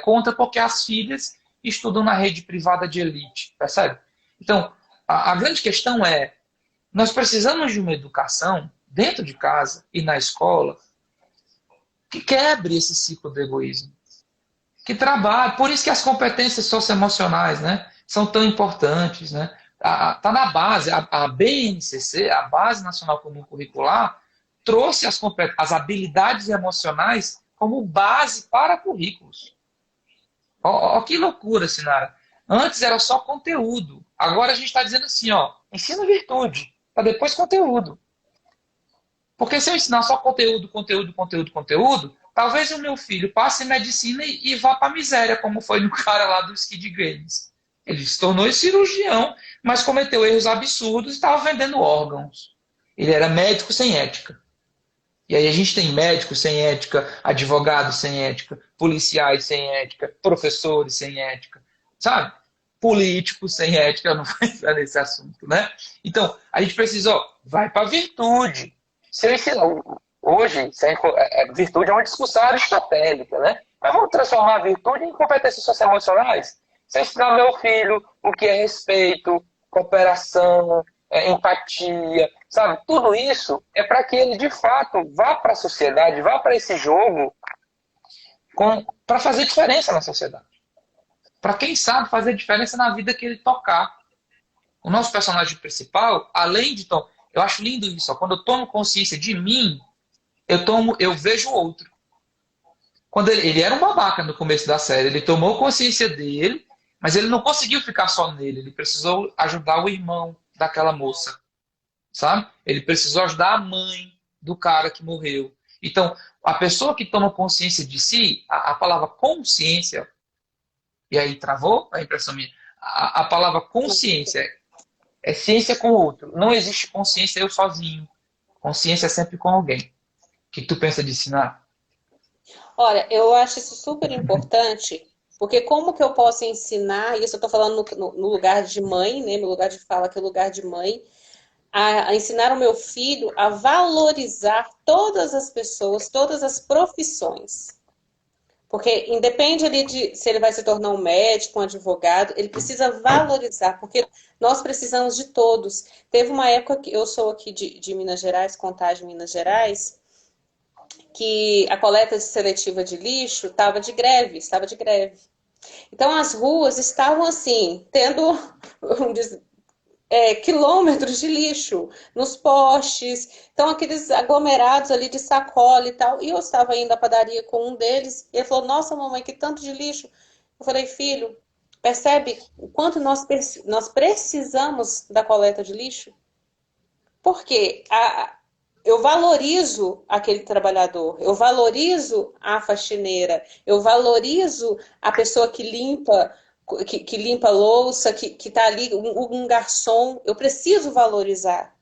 contra porque as filhas estudam na rede privada de elite, percebe? Então, a grande questão é, nós precisamos de uma educação dentro de casa e na escola, que quebre esse ciclo do egoísmo. Que trabalhe. Por isso que as competências socioemocionais, né, são tão importantes. Né? Tá na base. A BNCC, a Base Nacional Comum Curricular, trouxe as habilidades emocionais como base para currículos. Ó, que loucura, Sinara. Antes era só conteúdo. Agora a gente está dizendo assim, ó, ensina virtude, para depois conteúdo. Porque se eu ensinar só conteúdo, talvez o meu filho passe em medicina e vá para a miséria, como foi no cara lá do Skid Games. Ele se tornou cirurgião, mas cometeu erros absurdos e estava vendendo órgãos. Ele era médico sem ética. E aí a gente tem médicos sem ética, advogados sem ética, policiais sem ética, professores sem ética, sabe? Políticos sem ética, eu não vou entrar nesse assunto, né? Então, a gente precisa, vai para a virtude. Se eu ensinar, hoje, virtude é uma discussão aristotélica, né? Mas vamos transformar a virtude em competências socioemocionais? Se eu ensinar ao meu filho o que é respeito, cooperação, empatia, sabe? Tudo isso é para que ele, de fato, vá para a sociedade, vá para esse jogo para fazer diferença na sociedade. Para quem sabe fazer diferença na vida que ele tocar. O nosso personagem principal, além de... Eu acho lindo isso. Ó. Quando eu tomo consciência de mim, eu vejo o outro. Quando ele era um babaca no começo da série, ele tomou consciência dele, mas ele não conseguiu ficar só nele. Ele precisou ajudar o irmão daquela moça, sabe? Ele precisou ajudar a mãe do cara que morreu. Então, a pessoa que toma consciência de si, a palavra consciência, e aí travou a impressão minha, a palavra consciência é ciência com o outro. Não existe consciência eu sozinho. Consciência é sempre com alguém. O que tu pensa de ensinar? Olha, eu acho isso super importante, porque como que eu posso ensinar, isso eu estou falando no lugar de mãe, né, meu lugar de fala que é o lugar de mãe, a ensinar o meu filho a valorizar todas as pessoas, todas as profissões. Porque independe ali de se ele vai se tornar um médico, um advogado, ele precisa valorizar, porque Nós precisamos de todos. Teve uma época que eu sou aqui de Minas Gerais, Contagem, Minas Gerais, que a coleta seletiva de lixo estava de greve. Então as ruas estavam assim, tendo quilômetros de lixo nos postes, então aqueles aglomerados ali de sacola e tal. E eu estava indo à padaria com um deles, e ele falou, nossa mamãe, que tanto de lixo. Eu falei, filho, percebe o quanto nós precisamos da coleta de lixo? Porque eu valorizo aquele trabalhador, eu valorizo a faxineira, eu valorizo a pessoa que limpa a louça, que está ali, um garçom, eu preciso valorizar.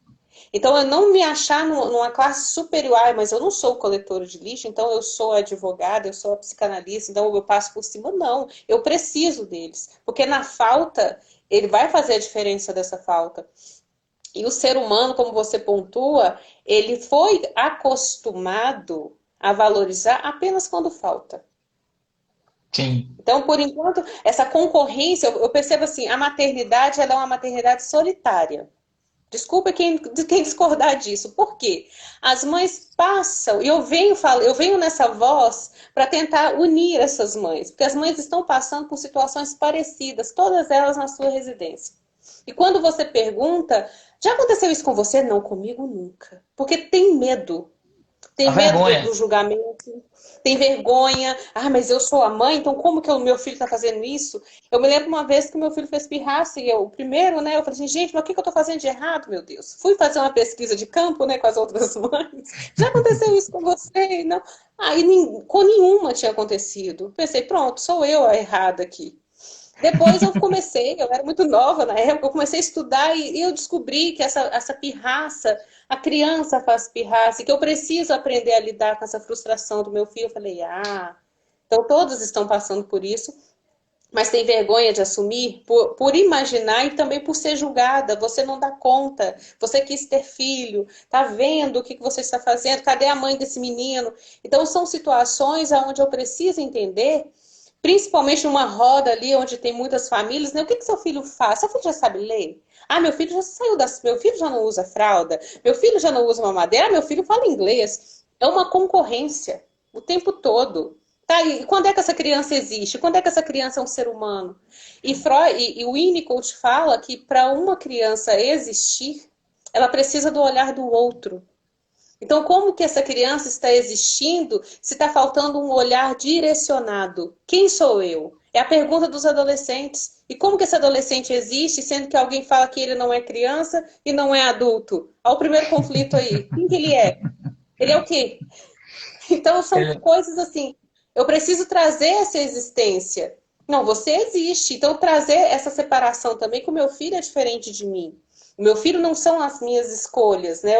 Então, eu não me achar numa classe superior, mas eu não sou coletora de lixo, então eu sou advogada, eu sou psicanalista, então eu passo por cima. Não, eu preciso deles. Porque na falta, ele vai fazer a diferença dessa falta. E o ser humano, como você pontua, ele foi acostumado a valorizar apenas quando falta. Sim. Então, por enquanto, essa concorrência, eu percebo assim, a maternidade ela é uma maternidade solitária. Desculpa quem discordar disso. Por quê? As mães passam, e eu venho nessa voz para tentar unir essas mães, porque as mães estão passando por situações parecidas, todas elas na sua residência. E quando você pergunta, já aconteceu isso com você? Não, comigo nunca. Porque tem medo. Tem medo do julgamento, tem vergonha. Ah, mas eu sou a mãe, então como que o meu filho está fazendo isso? Eu me lembro uma vez que meu filho fez pirraça e o primeiro, né? Eu falei assim, gente, mas o que eu estou fazendo de errado, meu Deus? Fui fazer uma pesquisa de campo, né, com as outras mães. Já aconteceu isso com você? Não. Aí com nenhuma tinha acontecido. Pensei, pronto, sou eu a errada aqui. Depois eu era muito nova na época, eu comecei a estudar e eu descobri que essa pirraça, a criança faz pirraça, e que eu preciso aprender a lidar com essa frustração do meu filho. Eu falei, então todos estão passando por isso, mas tem vergonha de assumir por imaginar e também por ser julgada. Você não dá conta, você quis ter filho, tá vendo o que você está fazendo, cadê a mãe desse menino? Então são situações onde eu preciso entender, principalmente numa roda ali onde tem muitas famílias, né? O que seu filho faz? Seu filho já sabe ler? Meu filho já saiu meu filho já não usa fralda, meu filho já não usa mamadeira, meu filho fala inglês. É uma concorrência o tempo todo. Tá, e quando é que essa criança existe? Quando é que essa criança é um ser humano? E o Winnicott fala que para uma criança existir, ela precisa do olhar do outro. Então, como que essa criança está existindo se está faltando um olhar direcionado? Quem sou eu? É a pergunta dos adolescentes. E como que esse adolescente existe, sendo que alguém fala que ele não é criança e não é adulto? Olha o primeiro conflito aí. Quem que ele é? Ele é o quê? Então, são coisas assim. Eu preciso trazer essa existência. Não, você existe. Então, trazer essa separação também, que o meu filho é diferente de mim. O meu filho não são as minhas escolhas, né?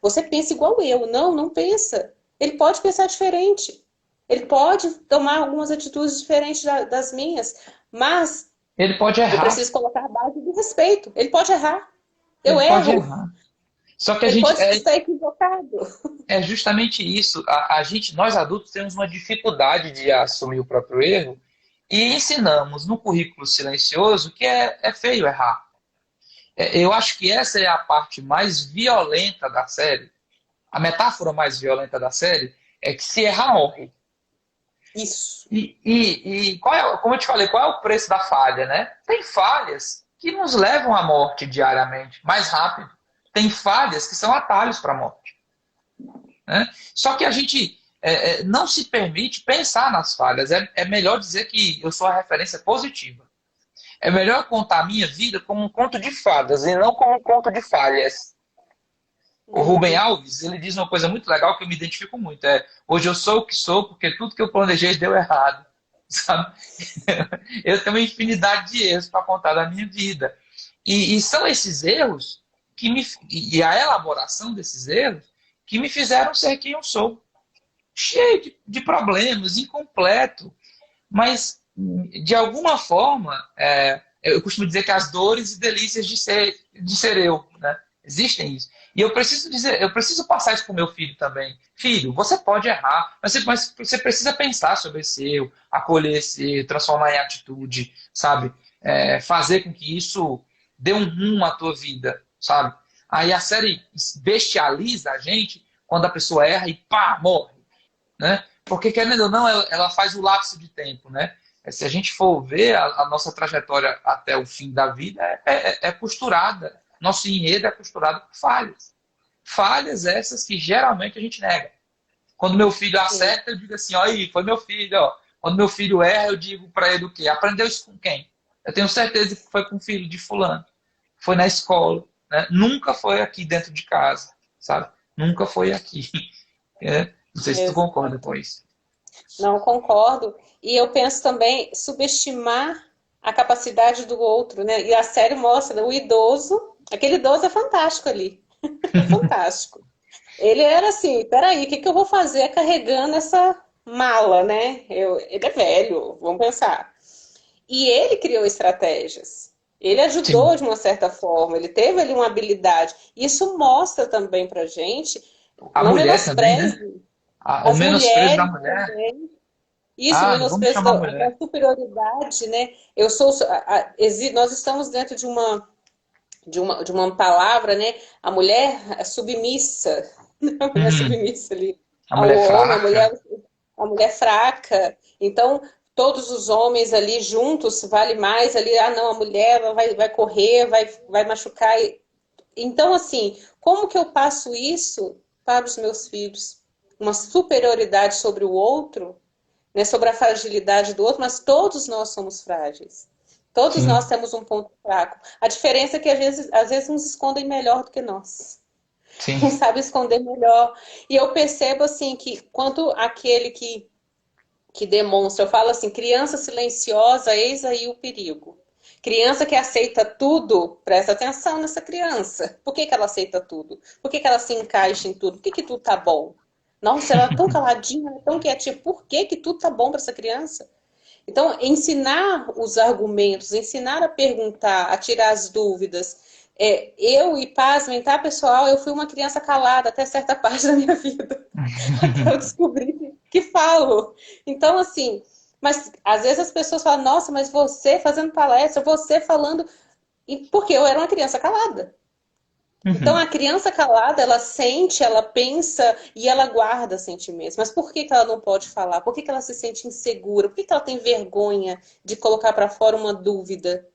Você pensa igual eu. Não, não pensa. Ele pode pensar diferente. Ele pode tomar algumas atitudes diferentes das minhas, mas ele pode errar. Eu preciso colocar a base do respeito. Ele pode errar. Eu erro. Pode errar. Só que ele pode estar equivocado. É justamente isso. Nós adultos temos uma dificuldade de assumir o próprio erro e ensinamos no currículo silencioso que é feio errar. Eu acho que essa é a parte mais violenta da série. A metáfora mais violenta da série é que se errar, morre. Isso. E como eu te falei, qual é o preço da falha, né? Tem falhas que nos levam à morte diariamente, mais rápido. Tem falhas que são atalhos para a morte. Né? Só que a gente não se permite pensar nas falhas. É melhor dizer que eu sou a referência positiva. É melhor contar a minha vida como um conto de fadas e não como um conto de falhas. O Rubem Alves, ele diz uma coisa muito legal que eu me identifico muito. Hoje eu sou o que sou porque tudo que eu planejei deu errado. Sabe? Eu tenho uma infinidade de erros para contar da minha vida. E são esses erros e a elaboração desses erros que me fizeram ser quem eu sou. Cheio de problemas, incompleto. Mas, de alguma forma, eu costumo dizer que as dores e delícias de ser eu, né? Existem isso. E eu preciso passar isso para o meu filho também. Filho, você pode errar, mas você precisa pensar sobre esse erro, acolher esse erro, transformar em atitude, sabe? Fazer com que isso dê um rumo à tua vida, sabe? Aí a série bestializa a gente quando a pessoa erra e pá, morre, né? Porque, querendo ou não, ela faz o lapso de tempo, né? Se a gente for ver a nossa trajetória até o fim da vida, é costurada. Nosso enredo é costurado por falhas. Falhas essas que geralmente a gente nega. Quando meu filho acerta, eu digo assim, ó, aí, foi meu filho, ó. Quando meu filho erra, eu digo para ele o quê? Aprendeu isso com quem? Eu tenho certeza que foi com o filho de fulano. Foi na escola, né? Nunca foi aqui dentro de casa, sabe? Nunca foi aqui. Não sei se tu concorda com isso. Não concordo. E eu penso também subestimar a capacidade do outro, né? E a série mostra o idoso, aquele idoso é fantástico ali. É fantástico. Ele era assim, peraí, o que eu vou fazer carregando essa mala, né? Ele é velho, vamos pensar. E ele criou estratégias. Ele ajudou Sim. de uma certa forma, ele teve ali uma habilidade. Isso mostra também pra gente, A não mulher também, né? menospreze O as menosprezo da mulheres mulher. também. Isso, Ah, não vamos menosprezo chamar a da mulher. superioridade, né? Nós estamos dentro de uma palavra, né? A mulher é submissa, a mulher Uhum. submissa ali A ao mulher homem, fraca. a mulher fraca. Então, todos os homens ali juntos vale mais ali. Ah, não, a mulher ela vai correr, vai machucar. Então, assim, como que eu passo isso para os meus filhos? Uma superioridade sobre o outro, né, sobre a fragilidade do outro, mas todos nós somos frágeis. Todos nós Sim, temos um ponto fraco. A diferença é que às vezes uns escondem melhor do que nós. Uns sim, sabem esconder melhor. E eu percebo assim que quanto aquele que demonstra, eu falo assim, criança silenciosa, eis aí o perigo. Criança que aceita tudo, presta atenção nessa criança. Por que ela aceita tudo? Por que ela se encaixa em tudo? Por que tudo tá bom? Nossa, ela é tão caladinha, tão quietinha. Por que tudo tá bom para essa criança? Então, ensinar os argumentos, ensinar a perguntar, a tirar as dúvidas. Eu, e pasmem, tá, pessoal? Eu fui uma criança calada até certa parte da minha vida. Até eu descobrir que falo. Então, assim, mas às vezes as pessoas falam, nossa, mas você fazendo palestra, você falando. Porque eu era uma criança calada. Então, uhum, a criança calada, ela sente, ela pensa e ela guarda sentimentos. Mas por que ela não pode falar? Por que ela se sente insegura? Por que ela tem vergonha de colocar para fora uma dúvida?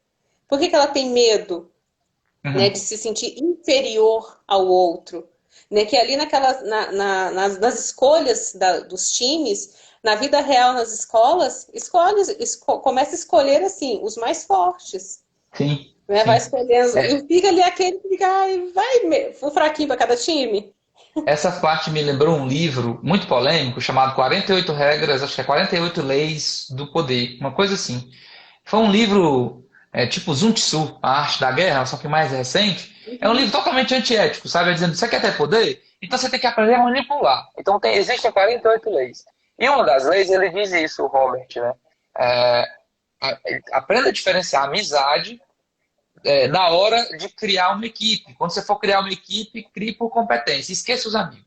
Por que ela tem medo, né, uhum. de se sentir inferior ao outro? Né? Que ali nas escolhas dos times, na vida real, nas escolas, começa a escolher assim, os mais fortes. Sim, Né? Vai sim. escolhendo. É, E fica ali aquele que fica, ai, o fraquinho para cada time. essa parte me lembrou um livro muito polêmico chamado 48 Regras, acho que é 48 Leis do Poder, uma coisa assim. Foi um livro tipo Sun Tzu, A Arte da Guerra, só que mais recente. É um livro Uhum. totalmente antiético, sabe? Dizendo, você quer ter poder? Então você tem que aprender a manipular. Então existem 48 leis. E uma das leis, ele diz isso, o Robert, né? É, aprenda a diferenciar amizade na hora de criar uma equipe. Quando você for criar uma equipe, crie por competência. Esqueça os amigos.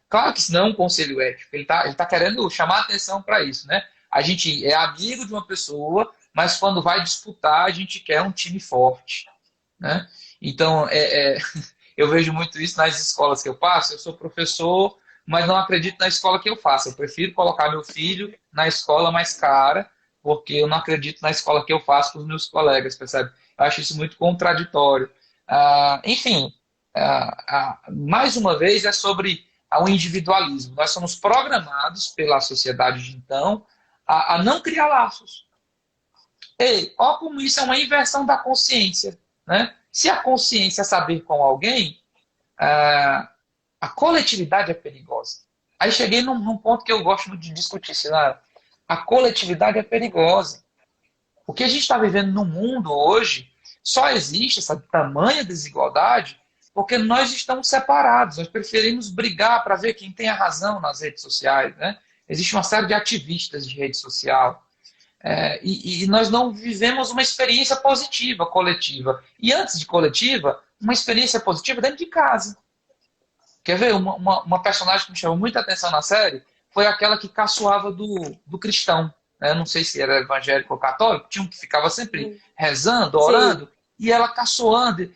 Claro que isso não é um conselho ético. Ele tá querendo chamar atenção para isso, né? A gente é amigo de uma pessoa, mas quando vai disputar, a gente quer um time forte, né? Então, eu vejo muito isso nas escolas que eu passo. Eu sou professor, mas não acredito na escola que eu faço. Eu prefiro colocar meu filho na escola mais cara, porque eu não acredito na escola que eu faço com os meus colegas, percebe? Eu acho isso muito contraditório. Enfim, mais uma vez é sobre o individualismo. Nós somos programados pela sociedade de então a não criar laços. Ei, olha como isso é uma inversão da consciência, né? Se a consciência é saber com alguém, a coletividade é perigosa. Aí cheguei num ponto que eu gosto muito de discutir, Sinara. A coletividade é perigosa. O que a gente está vivendo no mundo hoje só existe essa tamanha desigualdade porque nós estamos separados. Nós preferimos brigar para ver quem tem a razão nas redes sociais, né? Existe uma série de ativistas de rede social. E nós não vivemos uma experiência positiva, coletiva. E antes de coletiva, uma experiência positiva dentro de casa. Quer ver? Uma personagem que me chamou muita atenção na série foi aquela que caçoava do cristão. Né? Não sei se era evangélico ou católico, tinha um que ficava sempre rezando, Sim. orando. e ela caçoando.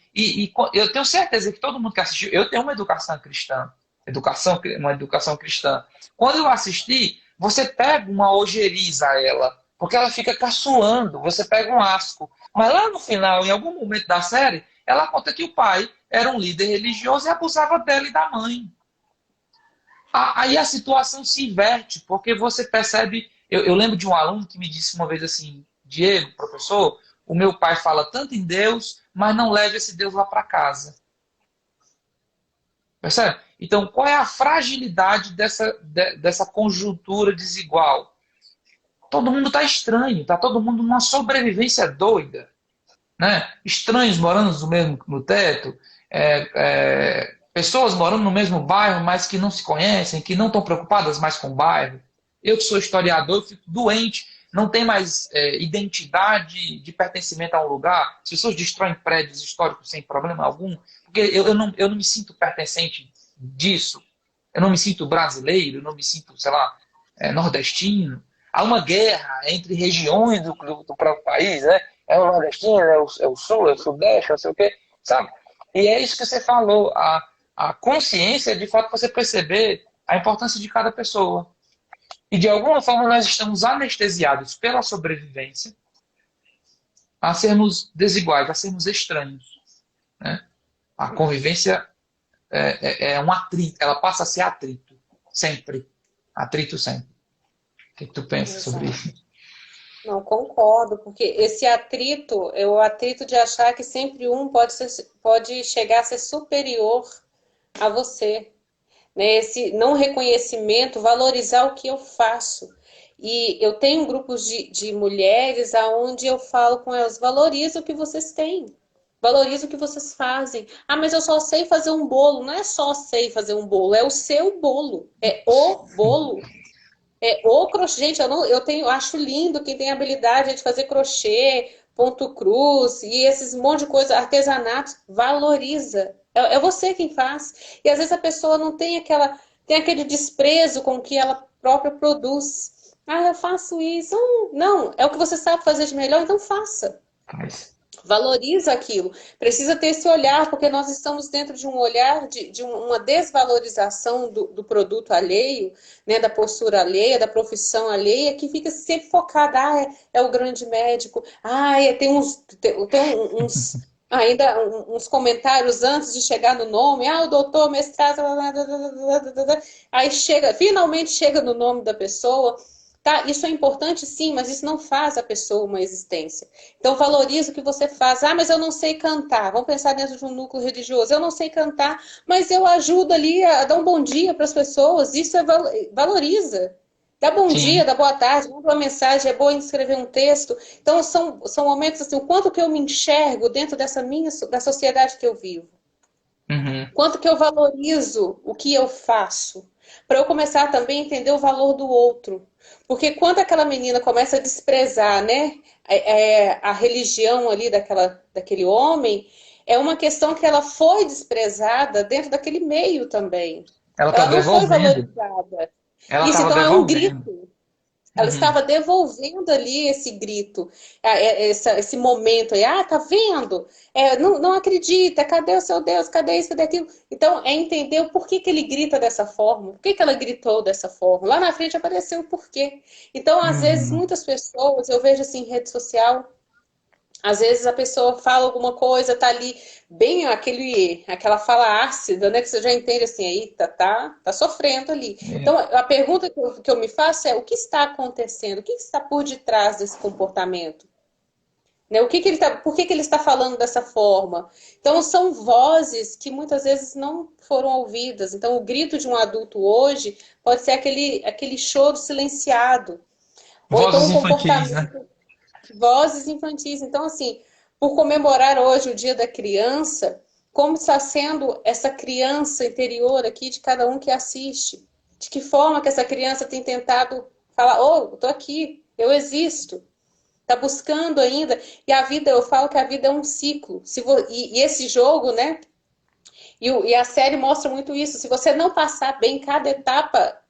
Eu tenho certeza que todo mundo que assistiu, eu tenho uma educação cristã, uma educação cristã. Quando eu assisti, você pega uma ojeriza a ela, porque ela fica caçoando, você pega um asco. Mas lá no final, em algum momento da série, ela conta que o pai era um líder religioso e abusava dela e da mãe. Aí a situação se inverte, porque você percebe. Eu lembro de um aluno que me disse uma vez assim: Diego, professor, o meu pai fala tanto em Deus, mas não leva esse Deus lá para casa. Percebe? Então, qual é a fragilidade dessa conjuntura desigual? Todo mundo está estranho, está todo mundo numa sobrevivência doida. Né? Estranhos morando no teto, pessoas morando no mesmo bairro, mas que não se conhecem, que não estão preocupadas mais com o bairro. Eu que sou historiador, eu fico doente, não tem mais identidade de pertencimento a um lugar. As pessoas destroem prédios históricos sem problema algum, porque eu não me sinto pertencente disso. Eu não me sinto brasileiro, eu não me sinto, sei lá, nordestino. Há uma guerra entre regiões do próprio país, né? É o nordestino, é o sul, é o sudeste, não sei o quê, sabe? E é isso que você falou, a consciência de fato você perceber a importância de cada pessoa. E de alguma forma nós estamos anestesiados pela sobrevivência a sermos desiguais, a sermos estranhos. Né? A convivência é um atrito, ela passa a ser atrito, sempre. Atrito sempre. O que tu pensa sobre isso? Não, concordo, porque esse atrito é o atrito de achar que sempre um pode chegar a ser superior a você. Né? Esse não reconhecimento, valorizar o que eu faço. E eu tenho grupos de mulheres aonde eu falo com elas, valoriza o que vocês têm. Valoriza o que vocês fazem. Ah, mas eu só sei fazer um bolo. Não é só sei fazer um bolo, é o seu bolo. É o bolo. O crochê, gente, eu acho lindo quem tem habilidade de fazer crochê, ponto cruz e esses monte de coisa, artesanato, valoriza. É você quem faz. E às vezes a pessoa não tem aquele desprezo com o que ela própria produz. Ah, eu faço isso. Não, é o que você sabe fazer de melhor, então faça. Valoriza aquilo. Precisa ter esse olhar, porque nós estamos dentro de um olhar de uma desvalorização do produto alheio, né, da postura alheia, da profissão alheia, que fica sempre focada. É o grande médico. Tem uns ainda uns comentários antes de chegar no nome. O doutor, mestrado. Aí finalmente chega no nome da pessoa. Tá, isso é importante sim, mas isso não faz a pessoa uma existência. Então valoriza o que você faz. Mas eu não sei cantar. Vamos pensar dentro de um núcleo religioso. Eu não sei cantar, mas eu ajudo ali a dar um bom dia para as pessoas. Isso valoriza. Dá bom dia, dá boa tarde, manda uma mensagem, é bom escrever um texto. Então são momentos assim, o quanto que eu me enxergo dentro da sociedade que eu vivo. Quanto que eu valorizo o que eu faço. Para eu começar também a entender o valor do outro. Porque quando aquela menina começa a desprezar, né, a religião ali daquele homem, é uma questão que ela foi desprezada dentro daquele meio também. Ela não foi valorizada. Isso então é um grito. Ela estava devolvendo ali esse grito, esse momento aí. Tá vendo? Não acredita, cadê o seu Deus? Cadê isso, cadê aquilo? Então, é entender o porquê que ele grita dessa forma, por que ela gritou dessa forma. Lá na frente apareceu o porquê. Então, às vezes, muitas pessoas, eu vejo assim em rede social, às vezes a pessoa fala alguma coisa, tá ali bem aquela fala ácida, né? Que você já entende assim, aí tá sofrendo ali. Então, a pergunta que eu me faço é: o que está acontecendo? O que está por detrás desse comportamento? Né? Por que ele está falando dessa forma? Então, são vozes que muitas vezes não foram ouvidas. Então, o grito de um adulto hoje pode ser aquele choro silenciado. Ou então um comportamento... Né? Vozes infantis. Então, assim, por comemorar hoje o Dia da Criança, como está sendo essa criança interior aqui de cada um que assiste? De que forma que essa criança tem tentado falar, eu tô aqui, eu existo. Está buscando ainda. E a vida, eu falo que a vida é um ciclo. E esse jogo, né? E a série mostra muito isso. Se você não passar bem cada etapa,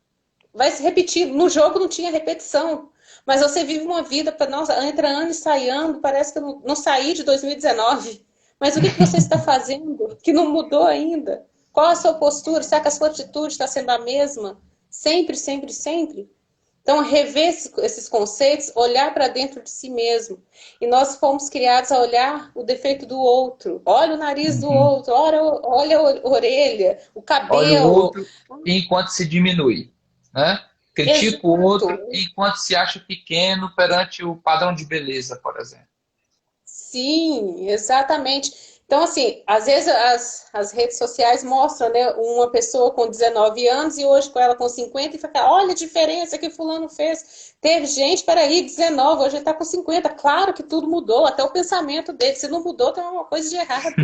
vai se repetir. No jogo não tinha repetição. Mas você vive uma vida, para nós entra ano e sai ano, parece que eu não saí de 2019. Mas o que que você está fazendo que não mudou ainda? Qual a sua postura? Será que a sua atitude está sendo a mesma? Sempre, sempre, sempre? Então, rever esses conceitos, olhar para dentro de si mesmo. E nós fomos criados a olhar o defeito do outro. Olha o nariz do Uhum. outro, olha a orelha, o Olha o cabelo. outro enquanto se diminui, né? Critica o Exato. outro enquanto se acha pequeno perante o padrão de beleza, por exemplo. Sim, exatamente. Então, assim, às vezes as redes sociais mostram, né, uma pessoa com 19 anos e hoje com ela com 50 e fica, olha a diferença que fulano fez. Teve gente, peraí, 19, hoje ele está com 50. Claro que tudo mudou, até o pensamento dele. Se não mudou, tem uma coisa de errado.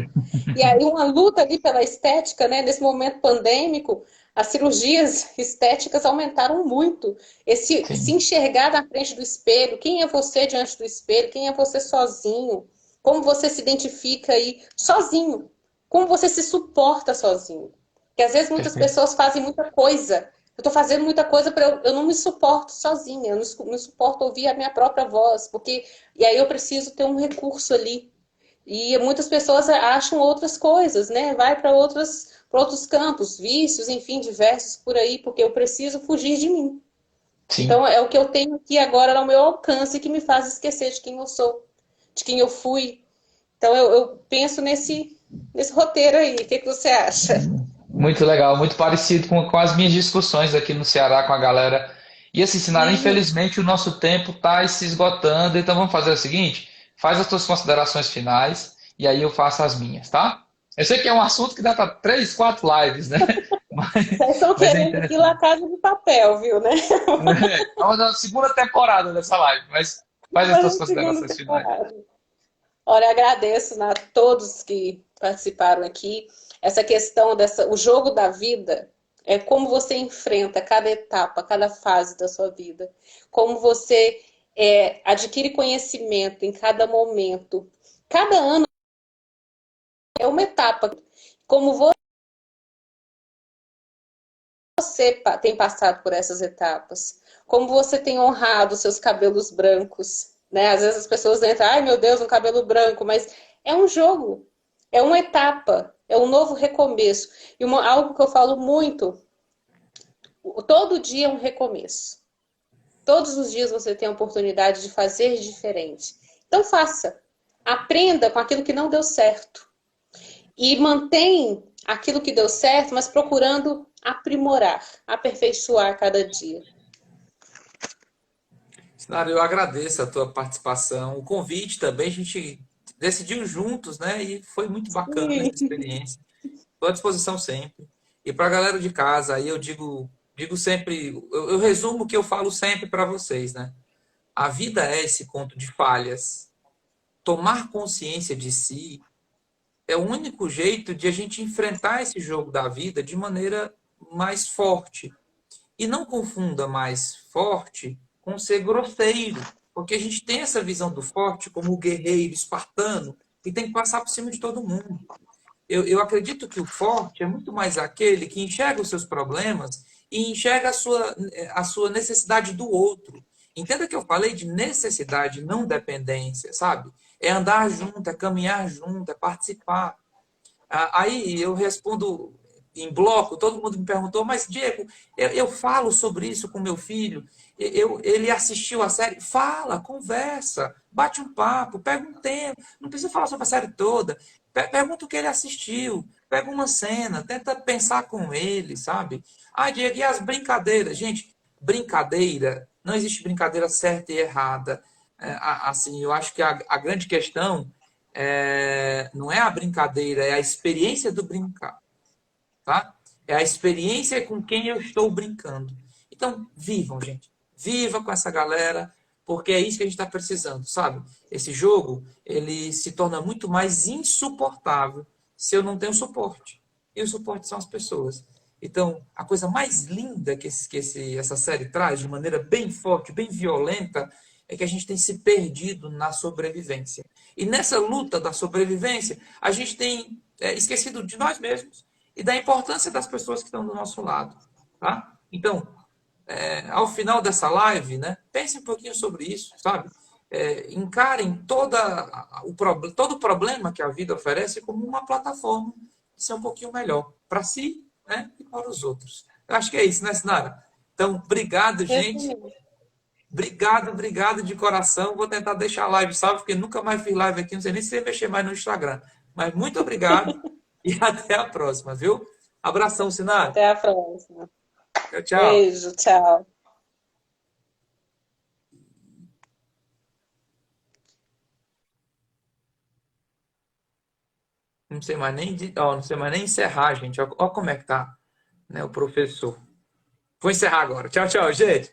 E aí uma luta ali pela estética, né, nesse momento pandêmico, as cirurgias estéticas aumentaram muito. Esse se Sim, enxergar na frente do espelho, quem é você diante do espelho, quem é você sozinho, como você se identifica aí sozinho, como você se suporta sozinho. Porque às vezes muitas perfeito. pessoas fazem muita coisa. Eu estou fazendo muita coisa para eu não me suporto sozinha, eu não suporto ouvir a minha própria voz, porque e aí eu preciso ter um recurso ali. E muitas pessoas acham outras coisas, né? Vai para outros campos, vícios, enfim, diversos por aí, porque eu preciso fugir de mim. Sim. Então é o que eu tenho aqui agora ao meu alcance que me faz esquecer de quem eu sou, de quem eu fui. Então eu penso nesse roteiro aí. O que que você acha? Muito legal, muito parecido com as minhas discussões aqui no Ceará com a galera. E assim, Sinara, Sim. infelizmente o nosso tempo está se esgotando, então vamos fazer o seguinte: faz as tuas considerações finais e aí eu faço as minhas, tá? Eu sei que é um assunto que dá para 3, 4 lives, né? Vocês estão Mas é querendo aqui La interessante. Casa de Papel, viu, né? Estamos na segunda temporada dessa live, mas faz as tuas Na segunda considerações finais. temporada. Olha, agradeço a todos que participaram aqui. Essa questão o jogo da vida é como você enfrenta cada etapa, cada fase da sua vida, como você adquire conhecimento em cada momento. Cada ano é uma etapa. Como você tem passado por essas etapas, como você tem honrado seus cabelos brancos, né? Às vezes as pessoas entram, ai meu Deus, um cabelo branco, mas é um jogo, é uma etapa, é um novo recomeço. E algo que eu falo muito, todo dia é um recomeço. Todos os dias você tem a oportunidade de fazer diferente. Então faça. Aprenda com aquilo que não deu certo. E mantém aquilo que deu certo, mas procurando aprimorar, aperfeiçoar cada dia. Sinara, eu agradeço a tua participação, o convite também, a gente decidiu juntos, né? E foi muito bacana essa Sim. experiência. Estou à disposição sempre. E para a galera de casa, aí eu digo sempre, eu resumo o que eu falo sempre para vocês, né? A vida é esse conto de falhas. Tomar consciência de si é o único jeito de a gente enfrentar esse jogo da vida de maneira mais forte. E não confunda mais forte com ser grosseiro, porque a gente tem essa visão do forte como o guerreiro espartano que tem que passar por cima de todo mundo. Eu acredito que o forte é muito mais aquele que enxerga os seus problemas e enxerga a sua necessidade do outro. Entenda que eu falei de necessidade, não dependência, sabe? É andar junto, é caminhar junto, é participar. Aí eu respondo em bloco, todo mundo me perguntou, mas Diego, eu falo sobre isso com meu filho, ele assistiu a série, fala, conversa, bate um papo, pega um tempo, não precisa falar sobre a série toda, pergunta o que ele assistiu, pega uma cena, tenta pensar com ele, sabe? Ah, Diego, e as brincadeiras? Gente, brincadeira, não existe brincadeira certa e errada. Assim, eu acho que a grande questão não é a brincadeira, é a experiência do brincar, tá? É a experiência com quem eu estou brincando. Então, vivam, gente. Viva com essa galera, porque é isso que a gente está precisando, sabe? Esse jogo, ele se torna muito mais insuportável se eu não tenho suporte. E o suporte são as pessoas. Então, a coisa mais linda essa série traz, de maneira bem forte, bem violenta, é que a gente tem se perdido na sobrevivência. E nessa luta da sobrevivência, a gente tem esquecido de nós mesmos e da importância das pessoas que estão do nosso lado. Tá? Então, ao final dessa live, né, pense um pouquinho sobre isso, sabe? Encarem todo o problema que a vida oferece como uma plataforma de ser um pouquinho melhor para si, né, e para os outros. Eu acho que é isso, né, Sinara? Então, obrigado, gente. Obrigado de coração. Vou tentar deixar a live salva, porque nunca mais fiz live aqui, não sei nem se vai mexer mais no Instagram. Mas muito obrigado e até a próxima, viu? Abração, Sinara. Até a próxima. Tchau, tchau. Beijo, tchau. Não sei mais nem encerrar, gente. Olha como é que tá, né, o professor. Vou encerrar agora. Tchau, tchau, gente.